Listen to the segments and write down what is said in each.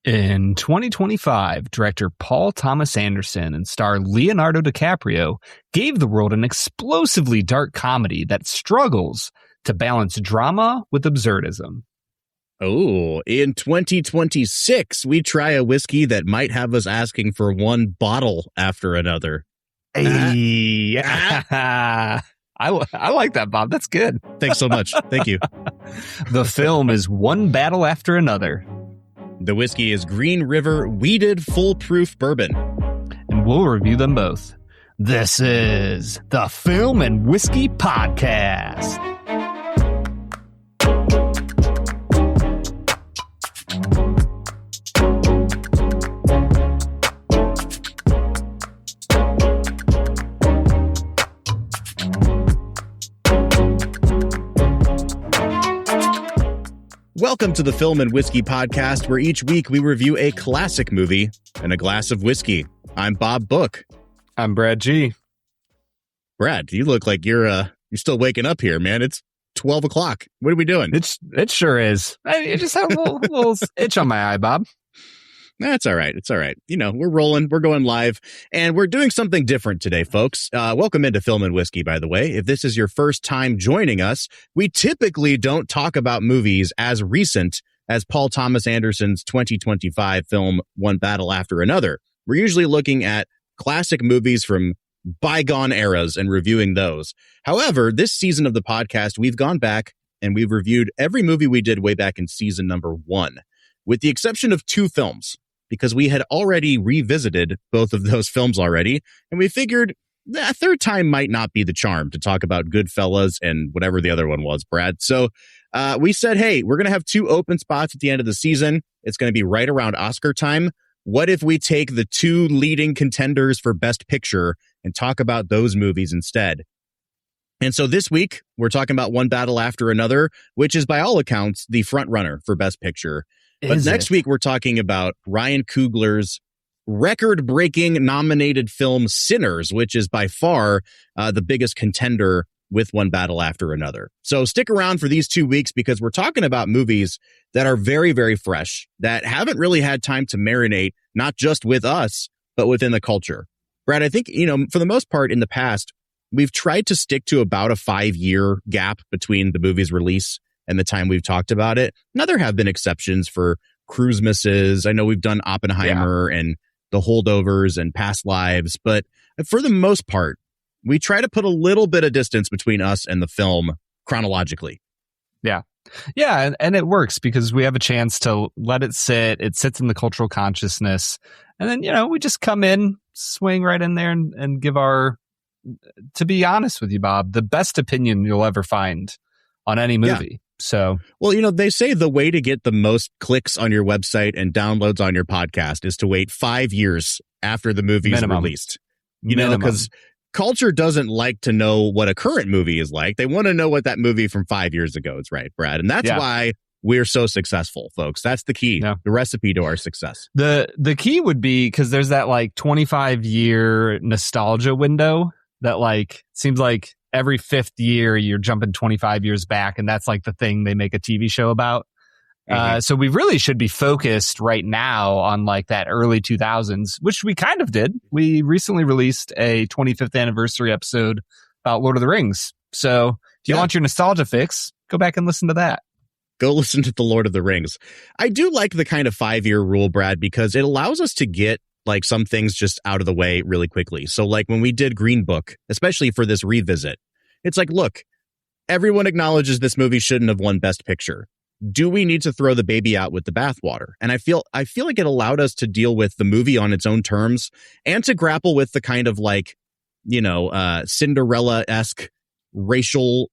In 2025, director Paul Thomas Anderson and star Leonardo DiCaprio gave the world an explosively dark comedy that struggles to balance drama with absurdism. Oh, in 2026, we try a whiskey that might have us asking for one bottle after another. Hey. I like that, Bob. That's good. Thanks so much. Thank you. The film is One Battle After Another. The whiskey is Green River Weeded Foolproof Bourbon. And we'll review them both. This is the Film and Whiskey Podcast. Welcome to the Film and Whiskey Podcast, where each week we review a classic movie and a glass of whiskey. I'm Bob Book. I'm Brad G. Brad, you look like you're still waking up here, man. It's 12 o'clock. What are we doing? It sure is. I just have a little itch on my eye, Bob. That's all right. It's all right. You know, we're rolling. We're going live. And we're doing something different today, folks. Welcome into Film and Whiskey, by the way. If this is your first time joining us, we typically don't talk about movies as recent as Paul Thomas Anderson's 2025 film, One Battle After Another. We're usually looking at classic movies from bygone eras and reviewing those. However, this season of the podcast, we've gone back and we've reviewed every movie we did way back in season number 1, with the exception of 2 films, because we had already revisited both of those films already, and we figured a third time might not be the charm to talk about Goodfellas and whatever the other one was, Brad. So we said, hey, we're going to have 2 open spots at the end of the season. It's going to be right around Oscar time. What if we take the 2 leading contenders for Best Picture and talk about those movies instead? And so this week, we're talking about One Battle After Another, which is by all accounts the front runner for Best Picture. But next week, we're talking about Ryan Coogler's record-breaking nominated film Sinners, which is by far the biggest contender with One Battle After Another. So stick around for these 2 weeks, because we're talking about movies that are very, very fresh, that haven't really had time to marinate, not just with us, but within the culture. Brad, I think, for the most part in the past, we've tried to stick to about a 5-year gap between the movie's release and the time we've talked about it. Now, there have been exceptions for Cruisemasses. I know we've done Oppenheimer and The Holdovers and Past Lives, but for the most part, we try to put a little bit of distance between us and the film chronologically. Yeah. Yeah, and it works because we have a chance to let it sit. It sits in the cultural consciousness. And then, we just come in, swing right in there and give our, to be honest with you, Bob, the best opinion you'll ever find on any movie. Yeah. So, well, they say the way to get the most clicks on your website and downloads on your podcast is to wait 5 years after the movie is released. Because culture doesn't like to know what a current movie is like. They want to know what that movie from 5 years ago is, right, Brad? And that's why we're so successful, folks. That's the key, the recipe to our success. The key would be, because there's that 25-year nostalgia window that seems like every 5th year you're jumping 25 years back, and that's the thing they make a TV show about. So we really should be focused right now on that early 2000s, which we kind of did. We recently released a 25th anniversary episode about Lord of the Rings. So if you want your nostalgia fix, go back and listen to that. Go listen to the Lord of the Rings. I do like the kind of 5-year rule, Brad, because it allows us to get some things just out of the way really quickly. So when we did Green Book, especially for this revisit, it's look, everyone acknowledges this movie shouldn't have won Best Picture. Do we need to throw the baby out with the bathwater? And I feel like it allowed us to deal with the movie on its own terms and to grapple with the kind of Cinderella-esque racial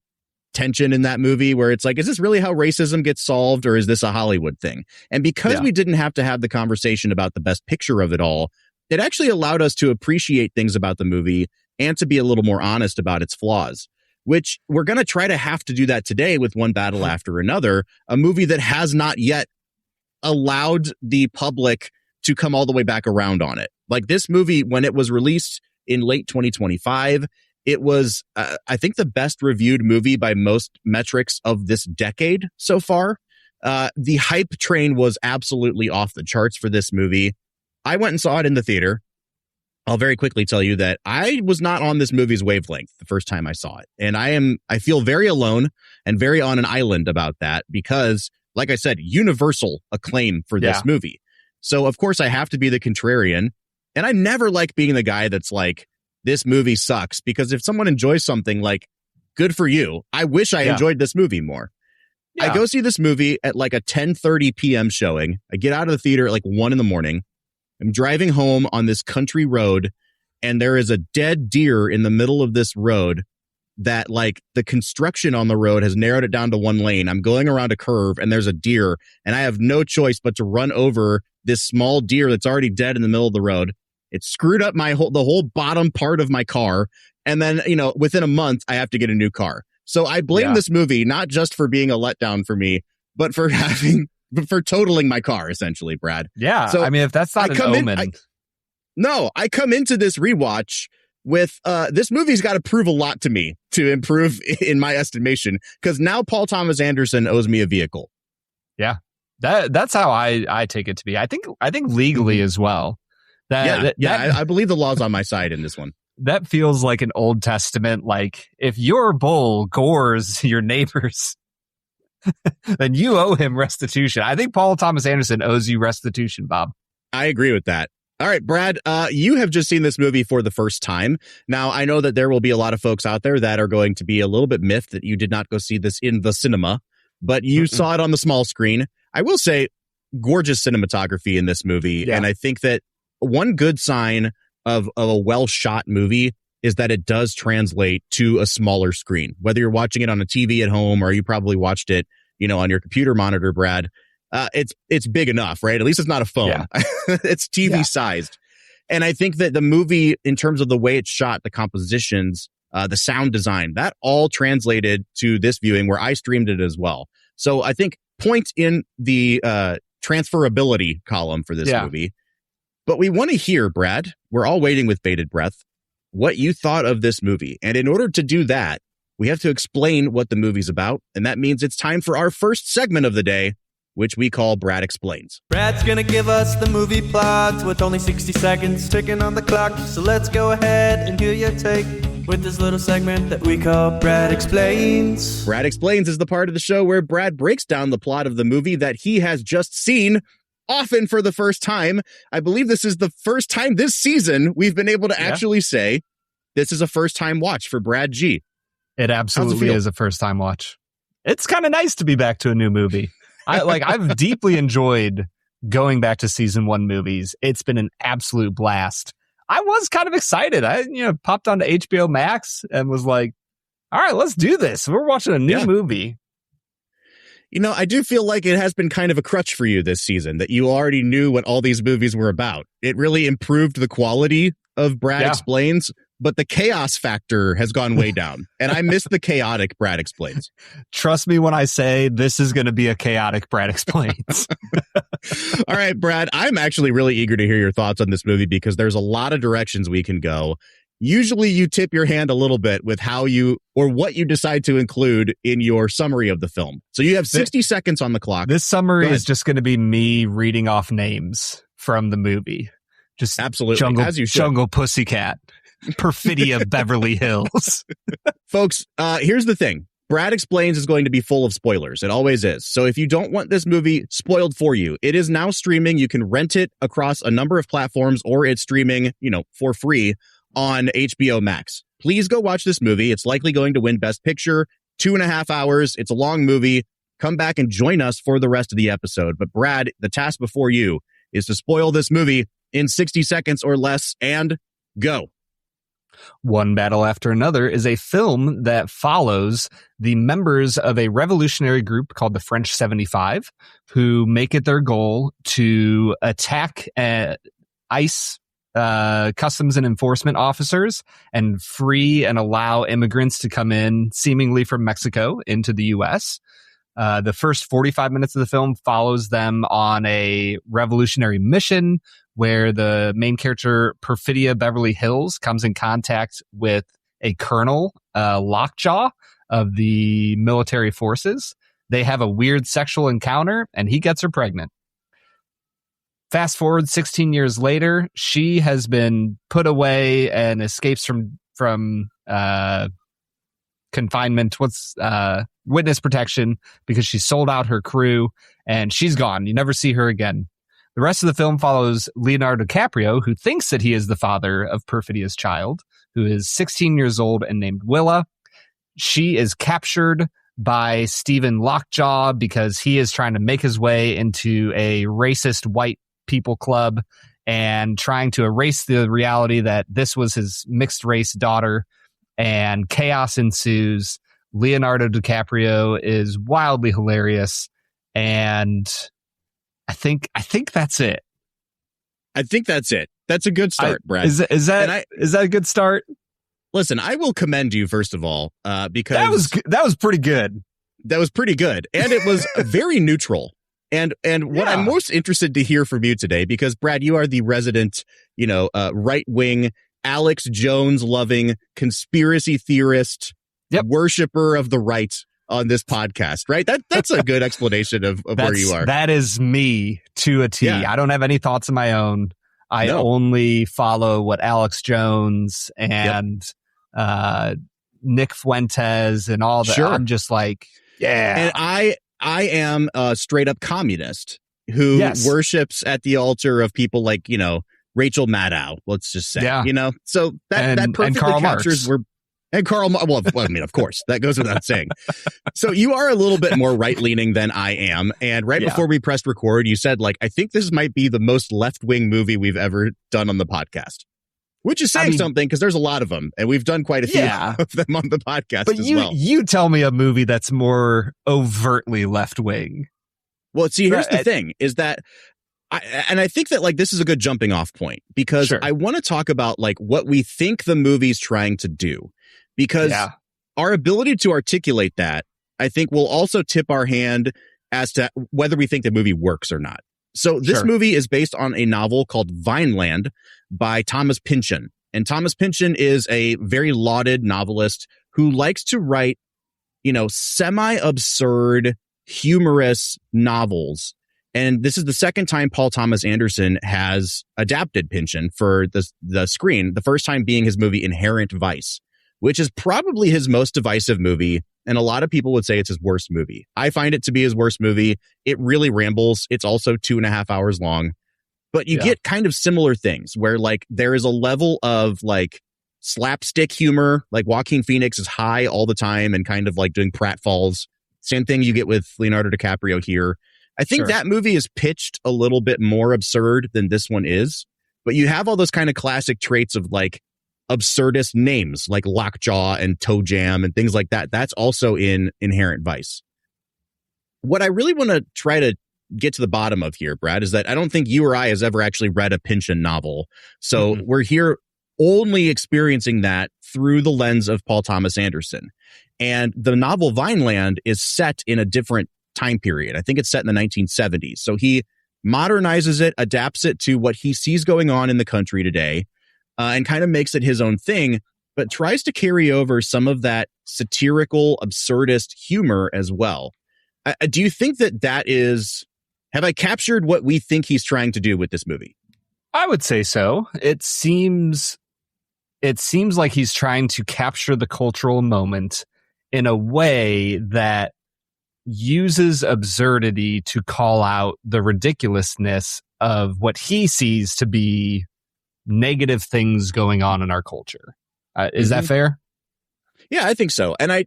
tension in that movie, where it's is this really how racism gets solved, or is this a Hollywood thing? And because we didn't have to have the conversation about the best picture of it all, it actually allowed us to appreciate things about the movie and to be a little more honest about its flaws, which we're going to have to do that today with One Battle After Another, a movie that has not yet allowed the public to come all the way back around on it. This movie, when it was released in late 2025, it was, I think, the best reviewed movie by most metrics of this decade so far. The hype train was absolutely off the charts for this movie. I went and saw it in the theater. I'll very quickly tell you that I was not on this movie's wavelength the first time I saw it. And I feel very alone and very on an island about that because, like I said, universal acclaim for this movie. So, of course, I have to be the contrarian. And I never like being the guy that's like, this movie sucks. Because if someone enjoys something, like, good for you. I wish I enjoyed this movie more. I go see this movie at like a 10:30 p.m. showing. I get out of the theater at like 1 a.m. I'm driving home on this country road, and there is a dead deer in the middle of this road that, like, the construction on the road has narrowed it down to one lane. I'm going around a curve, and there's a deer, and I have no choice but to run over this small deer that's already dead in the middle of the road. It screwed up the whole bottom part of my car, and then, within a month, I have to get a new car. So I blame this movie not just for being a letdown for me, but for totaling my car, essentially, Brad. Yeah, so I mean, if that's not an omen. I come into this rewatch with this movie's got to prove a lot to me to improve in my estimation, because now Paul Thomas Anderson owes me a vehicle. Yeah, that's how I take it to be. I think legally as well. I believe the law's on my side in this one. That feels like an Old Testament, like, if your bull gores your neighbors, then you owe him restitution. I think Paul Thomas Anderson owes you restitution, Bob. I agree with that. All right, Brad, you have just seen this movie for the first time. Now, I know that there will be a lot of folks out there that are going to be a little bit miffed that you did not go see this in the cinema, but you saw it on the small screen. I will say, gorgeous cinematography in this movie. Yeah. And I think that one good sign of a well-shot movie is that it does translate to a smaller screen. Whether you're watching it on a TV at home or you probably watched it, on your computer monitor, Brad, it's big enough, right? At least it's not a phone. Yeah. It's TV sized. And I think that the movie, in terms of the way it's shot, the compositions, the sound design, that all translated to this viewing where I streamed it as well. So I think point in the transferability column for this movie. But we want to hear, Brad, we're all waiting with bated breath, what you thought of this movie. And in order to do that, we have to explain what the movie's about. And that means it's time for our first segment of the day, which we call Brad Explains. Brad's gonna give us the movie plot with only 60 seconds ticking on the clock. So let's go ahead and hear your take with this little segment that we call Brad Explains. Brad Explains is the part of the show where Brad breaks down the plot of the movie that he has just seen, often for the first time. I believe this is the first time this season we've been able to actually say this is a first-time watch for Brad G. It absolutely is a first-time watch. It's kind of nice to be back to a new movie. I've deeply enjoyed going back to season 1 movies. It's been an absolute blast. I was kind of excited. I popped onto HBO Max and was like, all right, let's do this. We're watching a new movie. I do feel like it has been kind of a crutch for you this season, that you already knew what all these movies were about. It really improved the quality of Brad Explains, but the chaos factor has gone way down. And I miss the chaotic Brad Explains. Trust me when I say this is going to be a chaotic Brad Explains. All right, Brad, I'm actually really eager to hear your thoughts on this movie because there's a lot of directions we can go. Usually you tip your hand a little bit with how you or what you decide to include in your summary of the film. So you have 60 seconds on the clock. This summary is just going to be me reading off names from the movie. Just absolutely, as you should. Jungle Pussycat, Perfidia Beverly Hills. Folks, here's the thing. Brad Explains is going to be full of spoilers. It always is. So if you don't want this movie spoiled for you, it is now streaming. You can rent it across a number of platforms, or it's streaming, for free on HBO Max. Please go watch this movie. It's likely going to win Best Picture. 2.5 hours. It's a long movie. Come back and join us for the rest of the episode. But Brad, the task before you is to spoil this movie in 60 seconds or less, and go. One Battle After Another is a film that follows the members of a revolutionary group called the French 75, who make it their goal to attack ICE customs and enforcement officers and free and allow immigrants to come in seemingly from Mexico into the U.S. The first 45 minutes of the film follows them on a revolutionary mission where the main character, Perfidia Beverly Hills, comes in contact with a colonel, Lockjaw, of the military forces. They have a weird sexual encounter, and he gets her pregnant. Fast forward 16 years later, she has been put away and escapes from confinement. Witness protection, because she sold out her crew, and she's gone. You never see her again. The rest of the film follows Leonardo DiCaprio, who thinks that he is the father of Perfidia's child, who is 16 years old and named Willa. She is captured by Stephen Lockjaw because he is trying to make his way into a racist white people club and trying to erase the reality that this was his mixed race daughter, and chaos ensues. Leonardo DiCaprio is wildly hilarious, and I think that's it. I think that's it. That's a good start, Brad. Is that a good start? Listen, I will commend you first of all, because that was pretty good. That was pretty good, and it was very neutral. And what I'm most interested to hear from you today, because Brad, you are the resident, right wing, Alex Jones loving conspiracy theorist, worshiper of the right on this podcast, right? That's a good explanation of where you are. That is me to a T. Yeah. I don't have any thoughts of my own. I only follow what Alex Jones and Nick Fuentes and all that. Sure. I'm just like, yeah. And I am a straight up communist who worships at the altar of people like, Rachel Maddow, let's just say, so that perfectly captures where. And Karl, well, I mean, of course, that goes without saying. So you are a little bit more right-leaning than I am. And right before we pressed record, you said, I think this might be the most left-wing movie we've ever done on the podcast. Which is saying something, because there's a lot of them. And we've done quite a few of them on the podcast but as well. You tell me a movie that's more overtly left-wing. Well, see, here's the thing, is that I think that this is a good jumping off point, because I want to talk about what we think the movie's trying to do. Because our ability to articulate that, I think, will also tip our hand as to whether we think the movie works or not. So this movie is based on a novel called Vineland by Thomas Pynchon. And Thomas Pynchon is a very lauded novelist who likes to write, semi-absurd, humorous novels. And this is the second time Paul Thomas Anderson has adapted Pynchon for the screen, the first time being his movie Inherent Vice, which is probably his most divisive movie. And a lot of people would say it's his worst movie. I find it to be his worst movie. It really rambles. It's also 2.5 hours long. But you get kind of similar things where there is a level of slapstick humor. Joaquin Phoenix is high all the time and kind of doing pratfalls. Same thing you get with Leonardo DiCaprio here. I think that movie is pitched a little bit more absurd than this one is. But you have all those kind of classic traits of absurdist names like Lockjaw and Toe Jam and things like that. That's also in Inherent Vice. What I really want to try to get to the bottom of here, Brad, is that I don't think you or I has ever actually read a Pynchon novel. So we're here only experiencing that through the lens of Paul Thomas Anderson. And the novel Vineland is set in a different time period. I think it's set in the 1970s. So he modernizes it, adapts it to what he sees going on in the country today, and kind of makes it his own thing, but tries to carry over some of that satirical, absurdist humor as well. Do you think that is... Have I captured what we think he's trying to do with this movie? I would say so. It seems like he's trying to capture the cultural moment in a way that uses absurdity to call out the ridiculousness of what he sees to be negative things going on in our culture. Is that fair? Yeah, I think so. And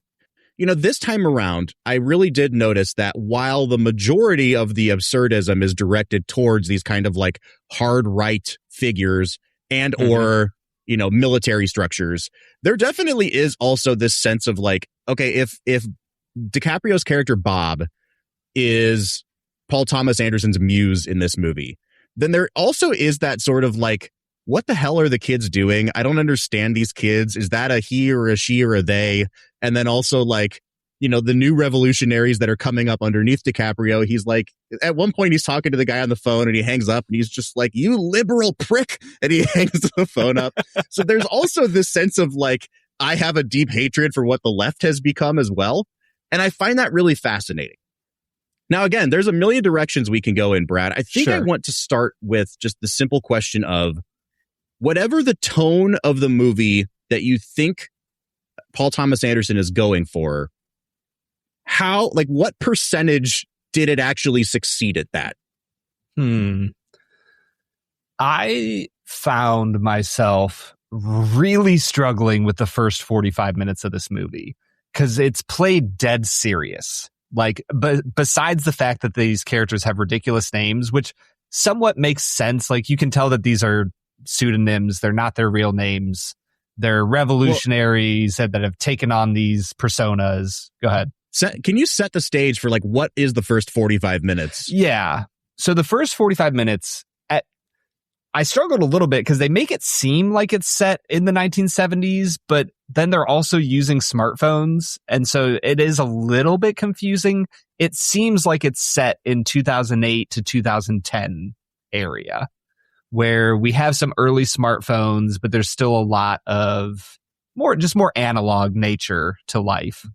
this time around, I really did notice that while the majority of the absurdism is directed towards these kind of hard right figures and or, military structures, there definitely is also this sense of okay, if DiCaprio's character Bob is Paul Thomas Anderson's muse in this movie, then there also is that sort of what the hell are the kids doing? I don't understand these kids. Is that a he or a she or a they? And then also the new revolutionaries that are coming up underneath DiCaprio. He's at one point he's talking to the guy on the phone and he hangs up and he's just you liberal prick. And he hangs the phone up. So there's also this sense of I have a deep hatred for what the left has become as well. And I find that really fascinating. Now, again, there's a million directions we can go in, Brad. I think I Sure. want to start with just the simple question of whatever the tone of the movie that you think Paul Thomas Anderson is going for, what percentage did it actually succeed at that? I found myself really struggling with the first 45 minutes of this movie because it's played dead serious. Like, but besides the fact that these characters have ridiculous names, which somewhat makes sense. Like, you can tell that these are pseudonyms. They're not their real names. They're revolutionaries that have taken on these personas. Go ahead. Can you set the stage for like what is the first 45 minutes? Yeah. So the first 45 minutes, I struggled a little bit because they make it seem like it's set in the 1970s, but then they're also using smartphones. And so it is a little bit confusing. It seems like it's set in 2008 to 2010 area where we have some early smartphones, but there's still a lot of more analog nature to life.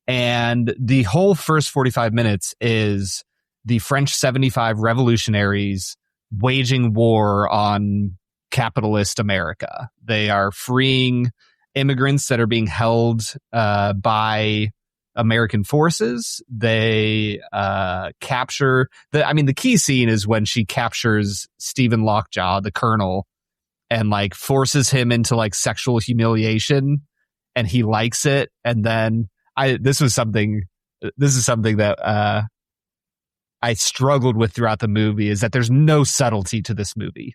And the whole first 45 minutes is the French 75 revolutionaries waging war on capitalist America. They are freeing immigrants that are being held by American forces. They capture the key scene is when she captures Stephen Lockjaw, the colonel, and like forces him into like sexual humiliation, and he likes it. And then this is something that I struggled with throughout the movie, is that there's no subtlety to this movie.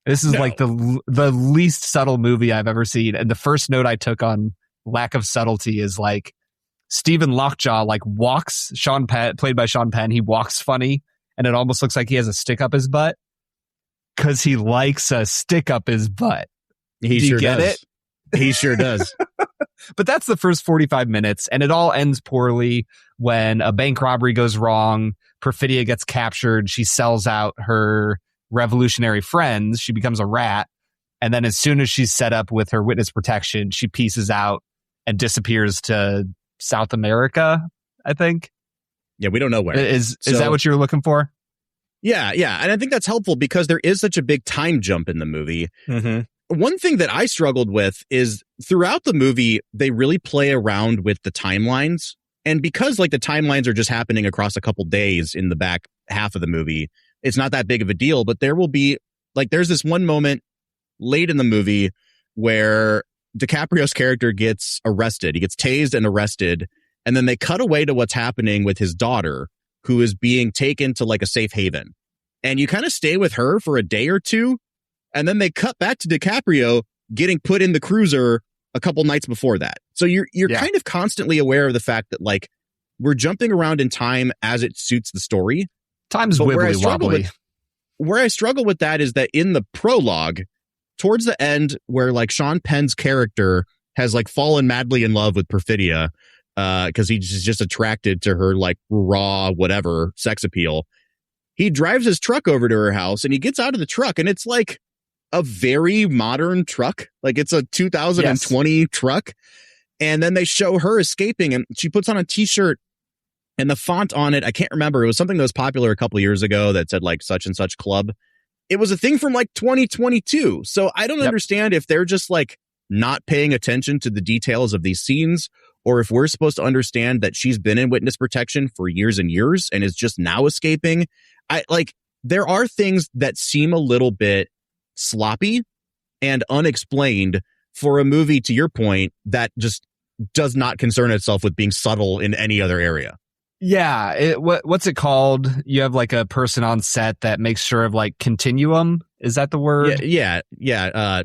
This is like the least subtle movie I've ever seen. And the first note I took on lack of subtlety is like Stephen Lockjaw like walks, played by Sean Penn, he walks funny, and it almost looks like he has a stick up his butt because he likes a stick up his butt. He sure does. He sure does. But that's the first 45 minutes, and it all ends poorly when a bank robbery goes wrong. Perfidia gets captured. She sells out her revolutionary friends. She becomes a rat. And then as soon as she's set up with her witness protection, she pieces out and disappears to South America, I think. Yeah, we don't know where. Is that what you were looking for? Yeah. And I think that's helpful because there is such a big time jump in the movie. Mm-hmm. One thing that I struggled with is throughout the movie, they really play around with the timelines. And because like the timelines are just happening across a couple days in the back half of the movie, it's not that big of a deal. But there will be like, there's this one moment late in the movie where DiCaprio's character gets arrested. He gets tased and arrested. And then they cut away to what's happening with his daughter, who is being taken to like a safe haven. And you kind of stay with her for a day or two. And then they cut back to DiCaprio getting put in the cruiser a couple nights before that. So you're kind of constantly aware of the fact that like we're jumping around in time as it suits the story. Time's wibbly wobbly. Where I struggle with that is that in the prologue, towards the end, where like Sean Penn's character has like fallen madly in love with Perfidia because he's just attracted to her like raw whatever sex appeal. He drives his truck over to her house and he gets out of the truck and it's like a very modern truck. Like it's a 2020 truck. And then they show her escaping and she puts on a t-shirt and the font on it, I can't remember. It was something that was popular a couple of years ago that said like such and such club. It was a thing from like 2022. So I don't understand if they're just like not paying attention to the details of these scenes, or if we're supposed to understand that she's been in witness protection for years and years and is just now escaping. There are things that seem a little bit sloppy and unexplained for a movie, to your point, that just does not concern itself with being subtle in any other area. Yeah. What's it called? You have like a person on set that makes sure of like continuum. Is that the word? Yeah.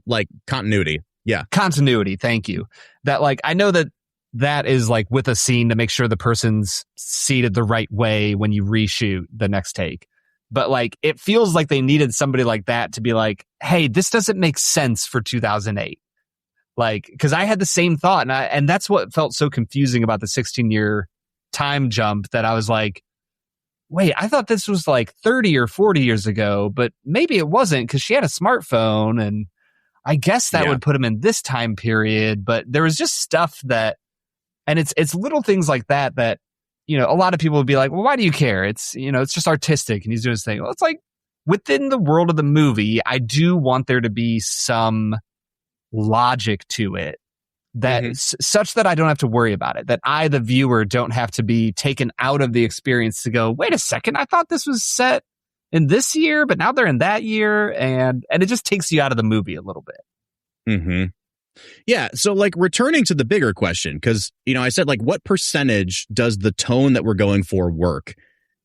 Like continuity. Yeah. Continuity. Thank you. That like, I know that is like with a scene to make sure the person's seated the right way when you reshoot the next take. But like, it feels like they needed somebody like that to be like, hey, this doesn't make sense for 2008. Like, because I had the same thought, and that's what felt so confusing about the 16-year time jump, that I was like, wait, I thought this was like 30 or 40 years ago, but maybe it wasn't because she had a smartphone, and I guess that would put him in this time period. But there was just stuff that, and it's little things like that a lot of people would be like, well, why do you care? It's, it's just artistic and he's doing his thing. Well, it's like within the world of the movie, I do want there to be some logic to it that such that I don't have to worry about it, that I, the viewer, don't have to be taken out of the experience to go, wait a second, I thought this was set in this year, but now they're in that year. And it just takes you out of the movie a little bit. Yeah. So like returning to the bigger question, because, I said like, what percentage does the tone that we're going for work?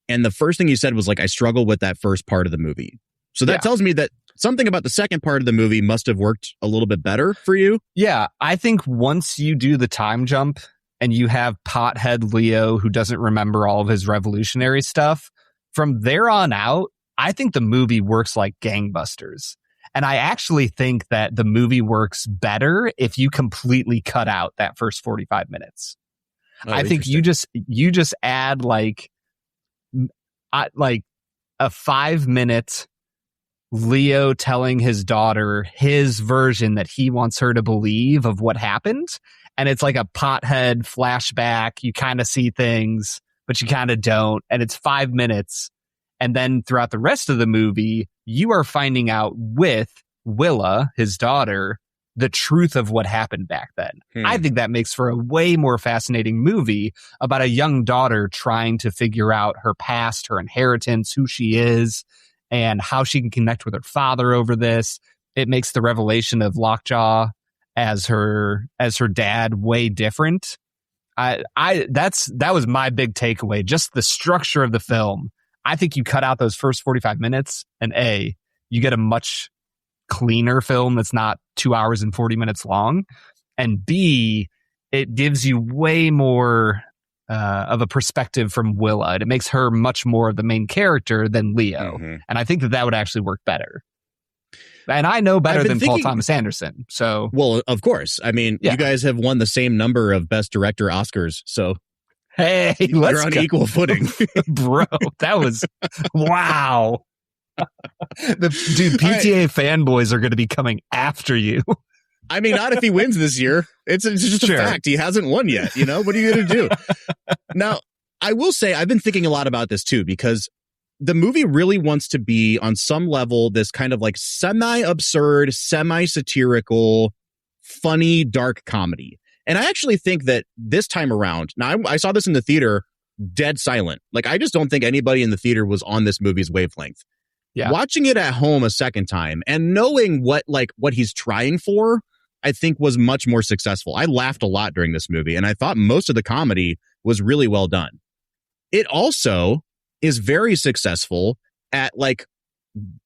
And the first thing you said was like, I struggle with that first part of the movie. So that tells me that something about the second part of the movie must have worked a little bit better for you. Yeah. I think once you do the time jump and you have pothead Leo who doesn't remember all of his revolutionary stuff, from there on out, I think the movie works like gangbusters. And I actually think that the movie works better if you completely cut out that first 45 minutes. I think you just add like a 5-minute Leo telling his daughter his version that he wants her to believe of what happened. And it's like a pothead flashback. You kind of see things, but you kind of don't. And it's 5 minutes. And then throughout the rest of the movie, you are finding out with Willa, his daughter, the truth of what happened back then. I think that makes for a way more fascinating movie about a young daughter trying to figure out her past, her inheritance, who she is, and how she can connect with her father over this. It makes the revelation of Lockjaw as her dad way different. That was my big takeaway. Just the structure of the film. I think you cut out those first 45 minutes and you get a much cleaner film that's not 2 hours and 40 minutes long. And B, it gives you way more of a perspective from Willa. It makes her much more of the main character than Leo. And I think that would actually work better. And I know better than Paul Thomas Anderson. So, well, of course. I mean, you guys have won the same number of Best Director Oscars. So, hey, you're on equal footing. Bro, that was wow. PTA fanboys are going to be coming after you. I mean, not if he wins this year. It's just a fact. He hasn't won yet. What are you going to do? Now, I will say I've been thinking a lot about this too, because the movie really wants to be on some level this kind of like semi-absurd, semi-satirical, funny, dark comedy. And I actually think that this time around, now I saw this in the theater, dead silent. Like, I just don't think anybody in the theater was on this movie's wavelength. Yeah. Watching it at home a second time and knowing what he's trying for, I think was much more successful. I laughed a lot during this movie, and I thought most of the comedy was really well done. It also is very successful at like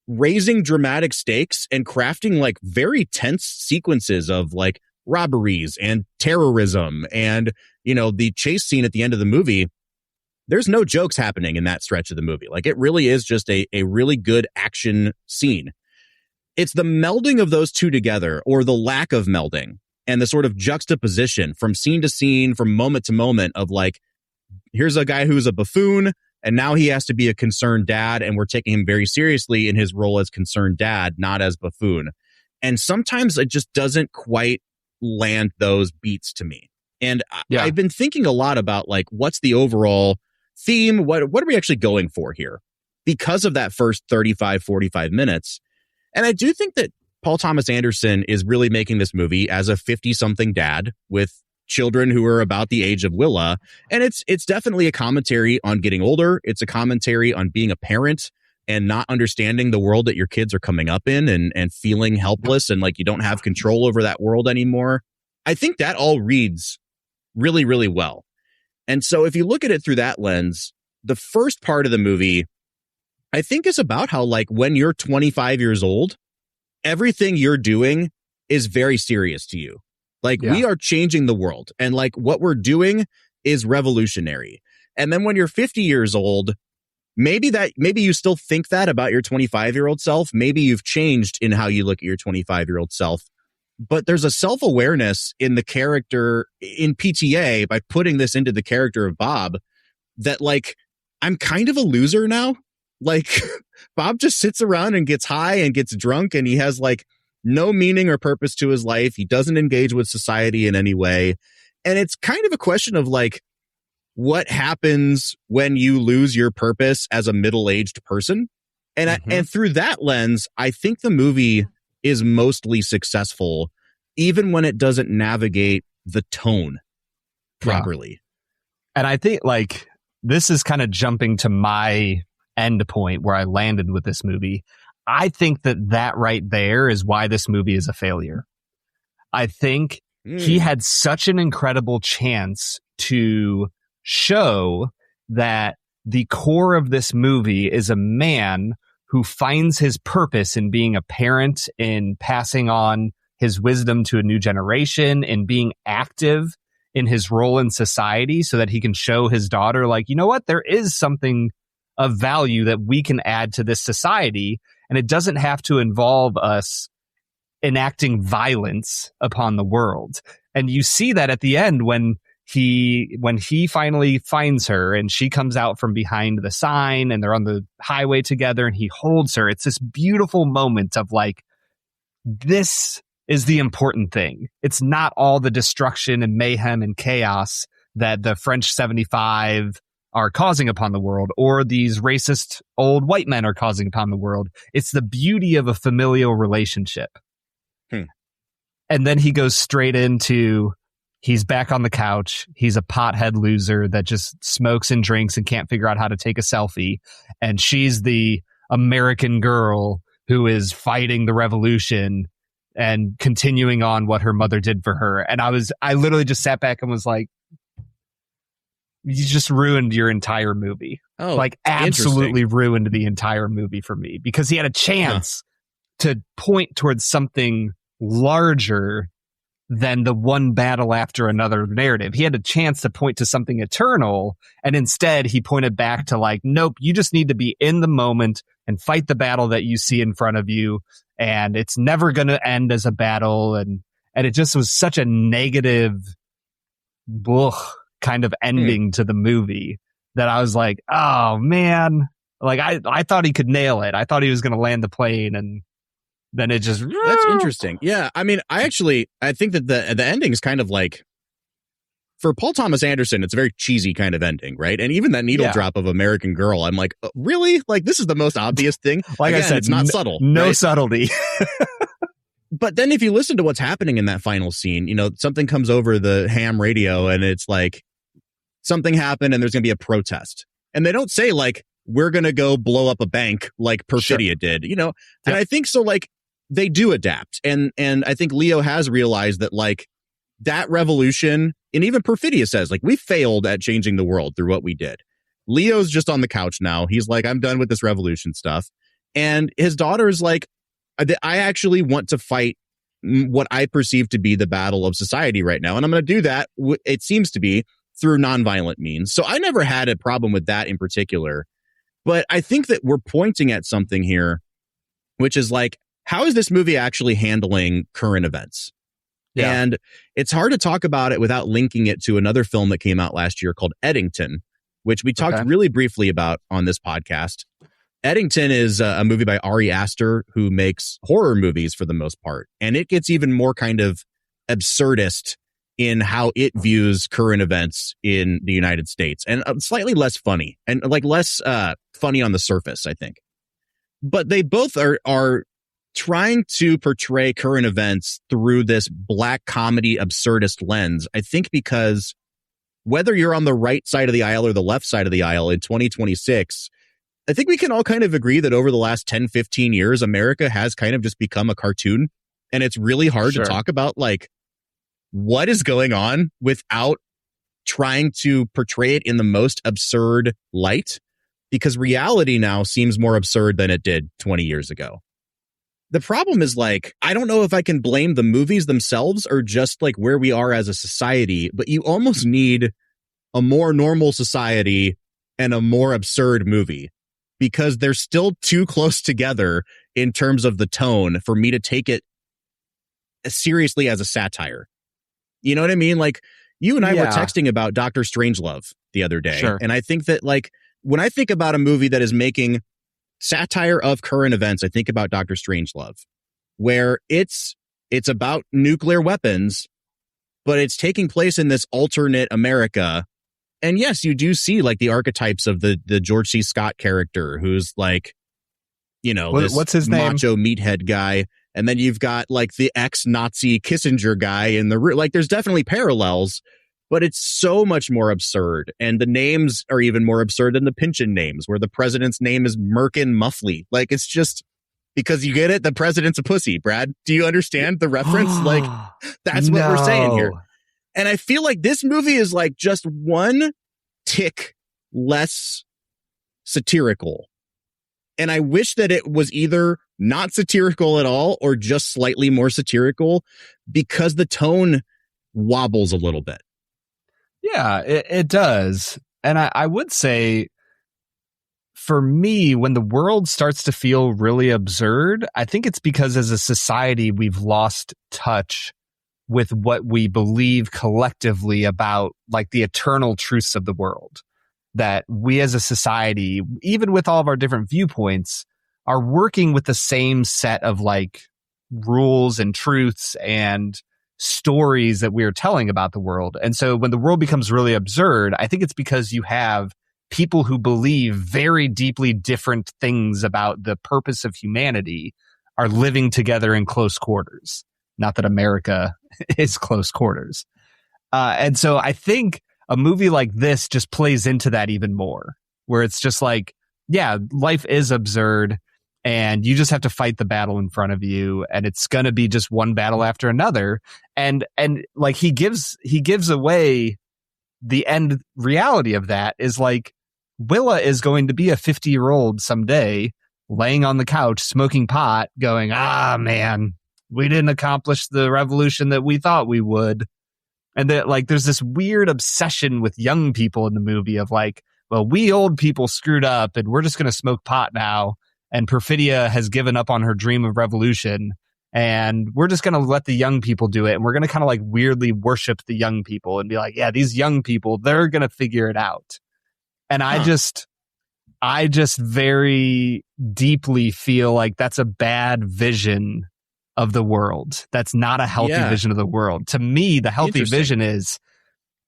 raising dramatic stakes and crafting like very tense sequences of like robberies and terrorism and, the chase scene at the end of the movie. There's no jokes happening in that stretch of the movie. Like, it really is just a really good action scene. It's the melding of those two together, or the lack of melding, and the sort of juxtaposition from scene to scene, from moment to moment of like, here's a guy who's a buffoon, and now he has to be a concerned dad, and we're taking him very seriously in his role as concerned dad, not as buffoon. And sometimes it just doesn't quite land those beats to me. And I've been thinking a lot about like, what's the overall theme? What are we actually going for here? Because of that first 35, 45 minutes. And I do think that Paul Thomas Anderson is really making this movie as a 50-something dad with children who are about the age of Willa. And it's definitely a commentary on getting older. It's a commentary on being a parent and not understanding the world that your kids are coming up in and feeling helpless and like you don't have control over that world anymore. I think that all reads really, really well. And so if you look at it through that lens, the first part of the movie, I think, is about how like when you're 25 years old, everything you're doing is very serious to you. Like we are changing the world, and like what we're doing is revolutionary. And then when you're 50 years old, maybe you still think that about your 25-year-old self. Maybe you've changed in how you look at your 25-year-old self. But there's a self-awareness in the character in PTA by putting this into the character of Bob that like, I'm kind of a loser now. Like Bob just sits around and gets high and gets drunk, and he has like no meaning or purpose to his life. He doesn't engage with society in any way. And it's kind of a question of like, what happens when you lose your purpose as a middle-aged person. And and through that lens, I think the movie is mostly successful, even when it doesn't navigate the tone properly. Yeah. And I think like this is kind of jumping to my end point where I landed with this movie. I think that right there is why this movie is a failure. I think he had such an incredible chance to show that the core of this movie is a man who finds his purpose in being a parent, in passing on his wisdom to a new generation, in being active in his role in society so that he can show his daughter, like, you know what, there is something of value that we can add to this society. And it doesn't have to involve us enacting violence upon the world. And you see that at the end when he finally finds her and she comes out from behind the sign and they're on the highway together and he holds her. It's this beautiful moment of like, this is the important thing. It's not all the destruction and mayhem and chaos that the French 75 are causing upon the world or these racist old white men are causing upon the world. It's the beauty of a familial relationship. And then he goes straight into, he's back on the couch. He's a pothead loser that just smokes and drinks and can't figure out how to take a selfie. And she's the American girl who is fighting the revolution and continuing on what her mother did for her. And I literally just sat back and was like, you just ruined your entire movie. Oh, like absolutely ruined the entire movie for me because he had a chance to point towards something larger than the one battle after another narrative. He had a chance to point to something eternal, and instead he pointed back to like, nope, you just need to be in the moment and fight the battle that you see in front of you, and it's never going to end as a battle, and it just was such a negative kind of ending to the movie that I was like, oh man, like I thought he could nail it. I thought he was going to land the plane, and then it just... That's interesting. Yeah, I mean, I think that the ending is kind of like, for Paul Thomas Anderson, it's a very cheesy kind of ending, right? And even that needle drop of American Girl, I'm like, really? Like, this is the most obvious thing? Like again, I said, it's not subtle. No right? subtlety. But then if you listen to what's happening in that final scene, you know, something comes over the ham radio and it's like, something happened and there's going to be a protest. And they don't say like, we're going to go blow up a bank like Perfidia did, you know? And I think so, like, they do adapt. And I think Leo has realized that like that revolution, and even Perfidia says like, we failed at changing the world through what we did. Leo's just on the couch now. He's like, I'm done with this revolution stuff. And his daughter's like, I actually want to fight what I perceive to be the battle of society right now. And I'm going to do that. It seems to be through nonviolent means. So I never had a problem with that in particular. But I think that we're pointing at something here, which is like, how is this movie actually handling current events? Yeah. And it's hard to talk about it without linking it to another film that came out last year called Eddington, which we talked really briefly about on this podcast. Eddington is a movie by Ari Aster, who makes horror movies for the most part. And it gets even more kind of absurdist in how it views current events in the United States, and slightly less funny and like less funny on the surface, I think. But they both are trying to portray current events through this black comedy absurdist lens. I think because whether you're on the right side of the aisle or the left side of the aisle in 2026, I think we can all kind of agree that over the last 10, 15 years, America has kind of just become a cartoon. And it's really hard to talk about like what is going on without trying to portray it in the most absurd light, because reality now seems more absurd than it did 20 years ago. The problem is like, I don't know if I can blame the movies themselves or just like where we are as a society, but you almost need a more normal society and a more absurd movie, because they're still too close together in terms of the tone for me to take it seriously as a satire. You know what I mean? Like, you and I were texting about Dr. Strangelove the other day. Sure. And I think that, like, when I think about a movie that is making satire of current events, I think about Dr. Strangelove, where it's about nuclear weapons, but it's taking place in this alternate America. And yes, you do see like the archetypes of the George C. Scott character, who's like, this what's his name? Macho meathead guy. And then you've got like the ex-Nazi Kissinger guy in the like. There's definitely parallels, but it's so much more absurd. And the names are even more absurd than the Pynchon names, where the president's name is Merkin Muffley. Like, it's just because you get it. The president's a pussy. Brad, do you understand the reference? Like, that's what we're saying here. And I feel like this movie is like just one tick less satirical. And I wish that it was either not satirical at all or just slightly more satirical, because the tone wobbles a little bit. Yeah, it does. And I would say, for me, when the world starts to feel really absurd, I think it's because as a society, we've lost touch with what we believe collectively about like the eternal truths of the world. That we as a society, even with all of our different viewpoints, are working with the same set of like rules and truths and stories that we are telling about the world. And so when the world becomes really absurd, I think it's because you have people who believe very deeply different things about the purpose of humanity are living together in close quarters. Not that America is close quarters. And so I think a movie like this just plays into that even more, where it's just like, yeah, life is absurd and you just have to fight the battle in front of you. And it's going to be just one battle after another. And like he gives away the end reality of that is like, Willa is going to be a 50-year-old someday laying on the couch, smoking pot, going, man, we didn't accomplish the revolution that we thought we would. And that, like, there's this weird obsession with young people in the movie of like, well, we old people screwed up and we're just going to smoke pot now. And Perfidia has given up on her dream of revolution and we're just going to let the young people do it. And we're going to kind of like weirdly worship the young people and be like, yeah, these young people, they're going to figure it out. And I just very deeply feel like that's a bad vision of the world. That's not a healthy vision of the world. To me, the healthy vision is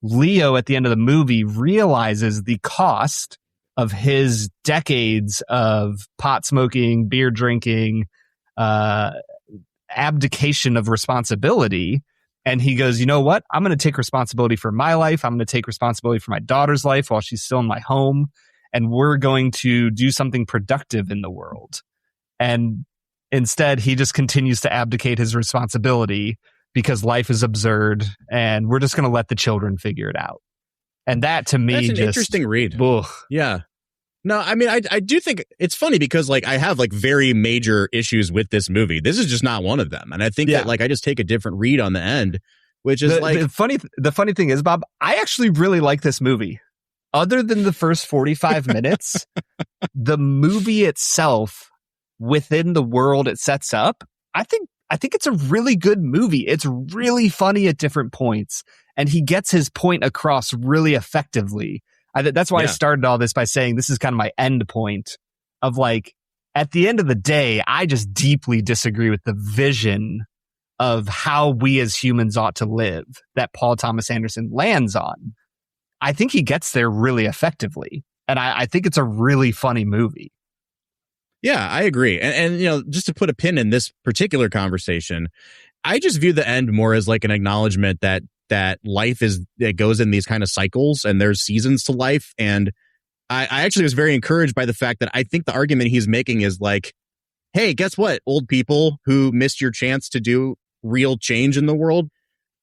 Leo at the end of the movie realizes the cost of his decades of pot smoking, beer drinking, abdication of responsibility. And he goes, you know what? I'm going to take responsibility for my life. I'm going to take responsibility for my daughter's life while she's still in my home. And we're going to do something productive in the world. And instead, he just continues to abdicate his responsibility because life is absurd and we're just going to let the children figure it out. And that, to me, that's an just interesting read. Ugh. Yeah. No, I mean, I do think it's funny because like I have like very major issues with this movie. This is just not one of them. And I think that like I just take a different read on the end, which is the funny thing is, Bob, I actually really like this movie. Other than the first 45 minutes, the movie itself within the world it sets up, I think it's a really good movie. It's really funny at different points, and he gets his point across really effectively. That's why I started all this by saying this is kind of my end point of like, at the end of the day, I just deeply disagree with the vision of how we as humans ought to live that Paul Thomas Anderson lands on. I think he gets there really effectively, and I think it's a really funny movie. Yeah, I agree. And, you know, just to put a pin in this particular conversation, I just view the end more as like an acknowledgement that life it goes in these kind of cycles and there's seasons to life. And I actually was very encouraged by the fact that I think the argument he's making is like, hey, guess what, old people who missed your chance to do real change in the world?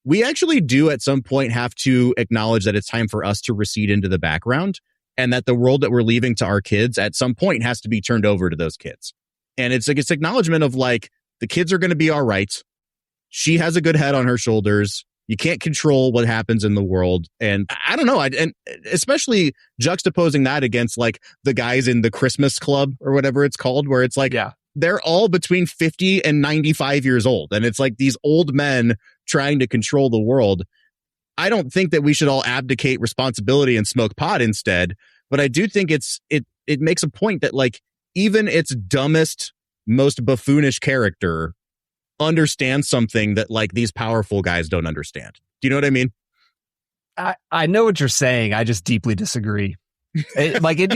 We actually do at some point have to acknowledge that it's time for us to recede into the background. And that the world that we're leaving to our kids at some point has to be turned over to those kids. And it's like, it's acknowledgement of like, the kids are going to be all right. She has a good head on her shoulders. You can't control what happens in the world. And I don't know. And especially juxtaposing that against like the guys in the Christmas Club or whatever it's called, where it's like, they're all between 50 and 95 years old. And it's like these old men trying to control the world. I don't think that we should all abdicate responsibility and smoke pot instead. But I do think it makes a point that like even its dumbest, most buffoonish character understands something that like these powerful guys don't understand. Do you know what I mean? I know what you're saying. I just deeply disagree. It'd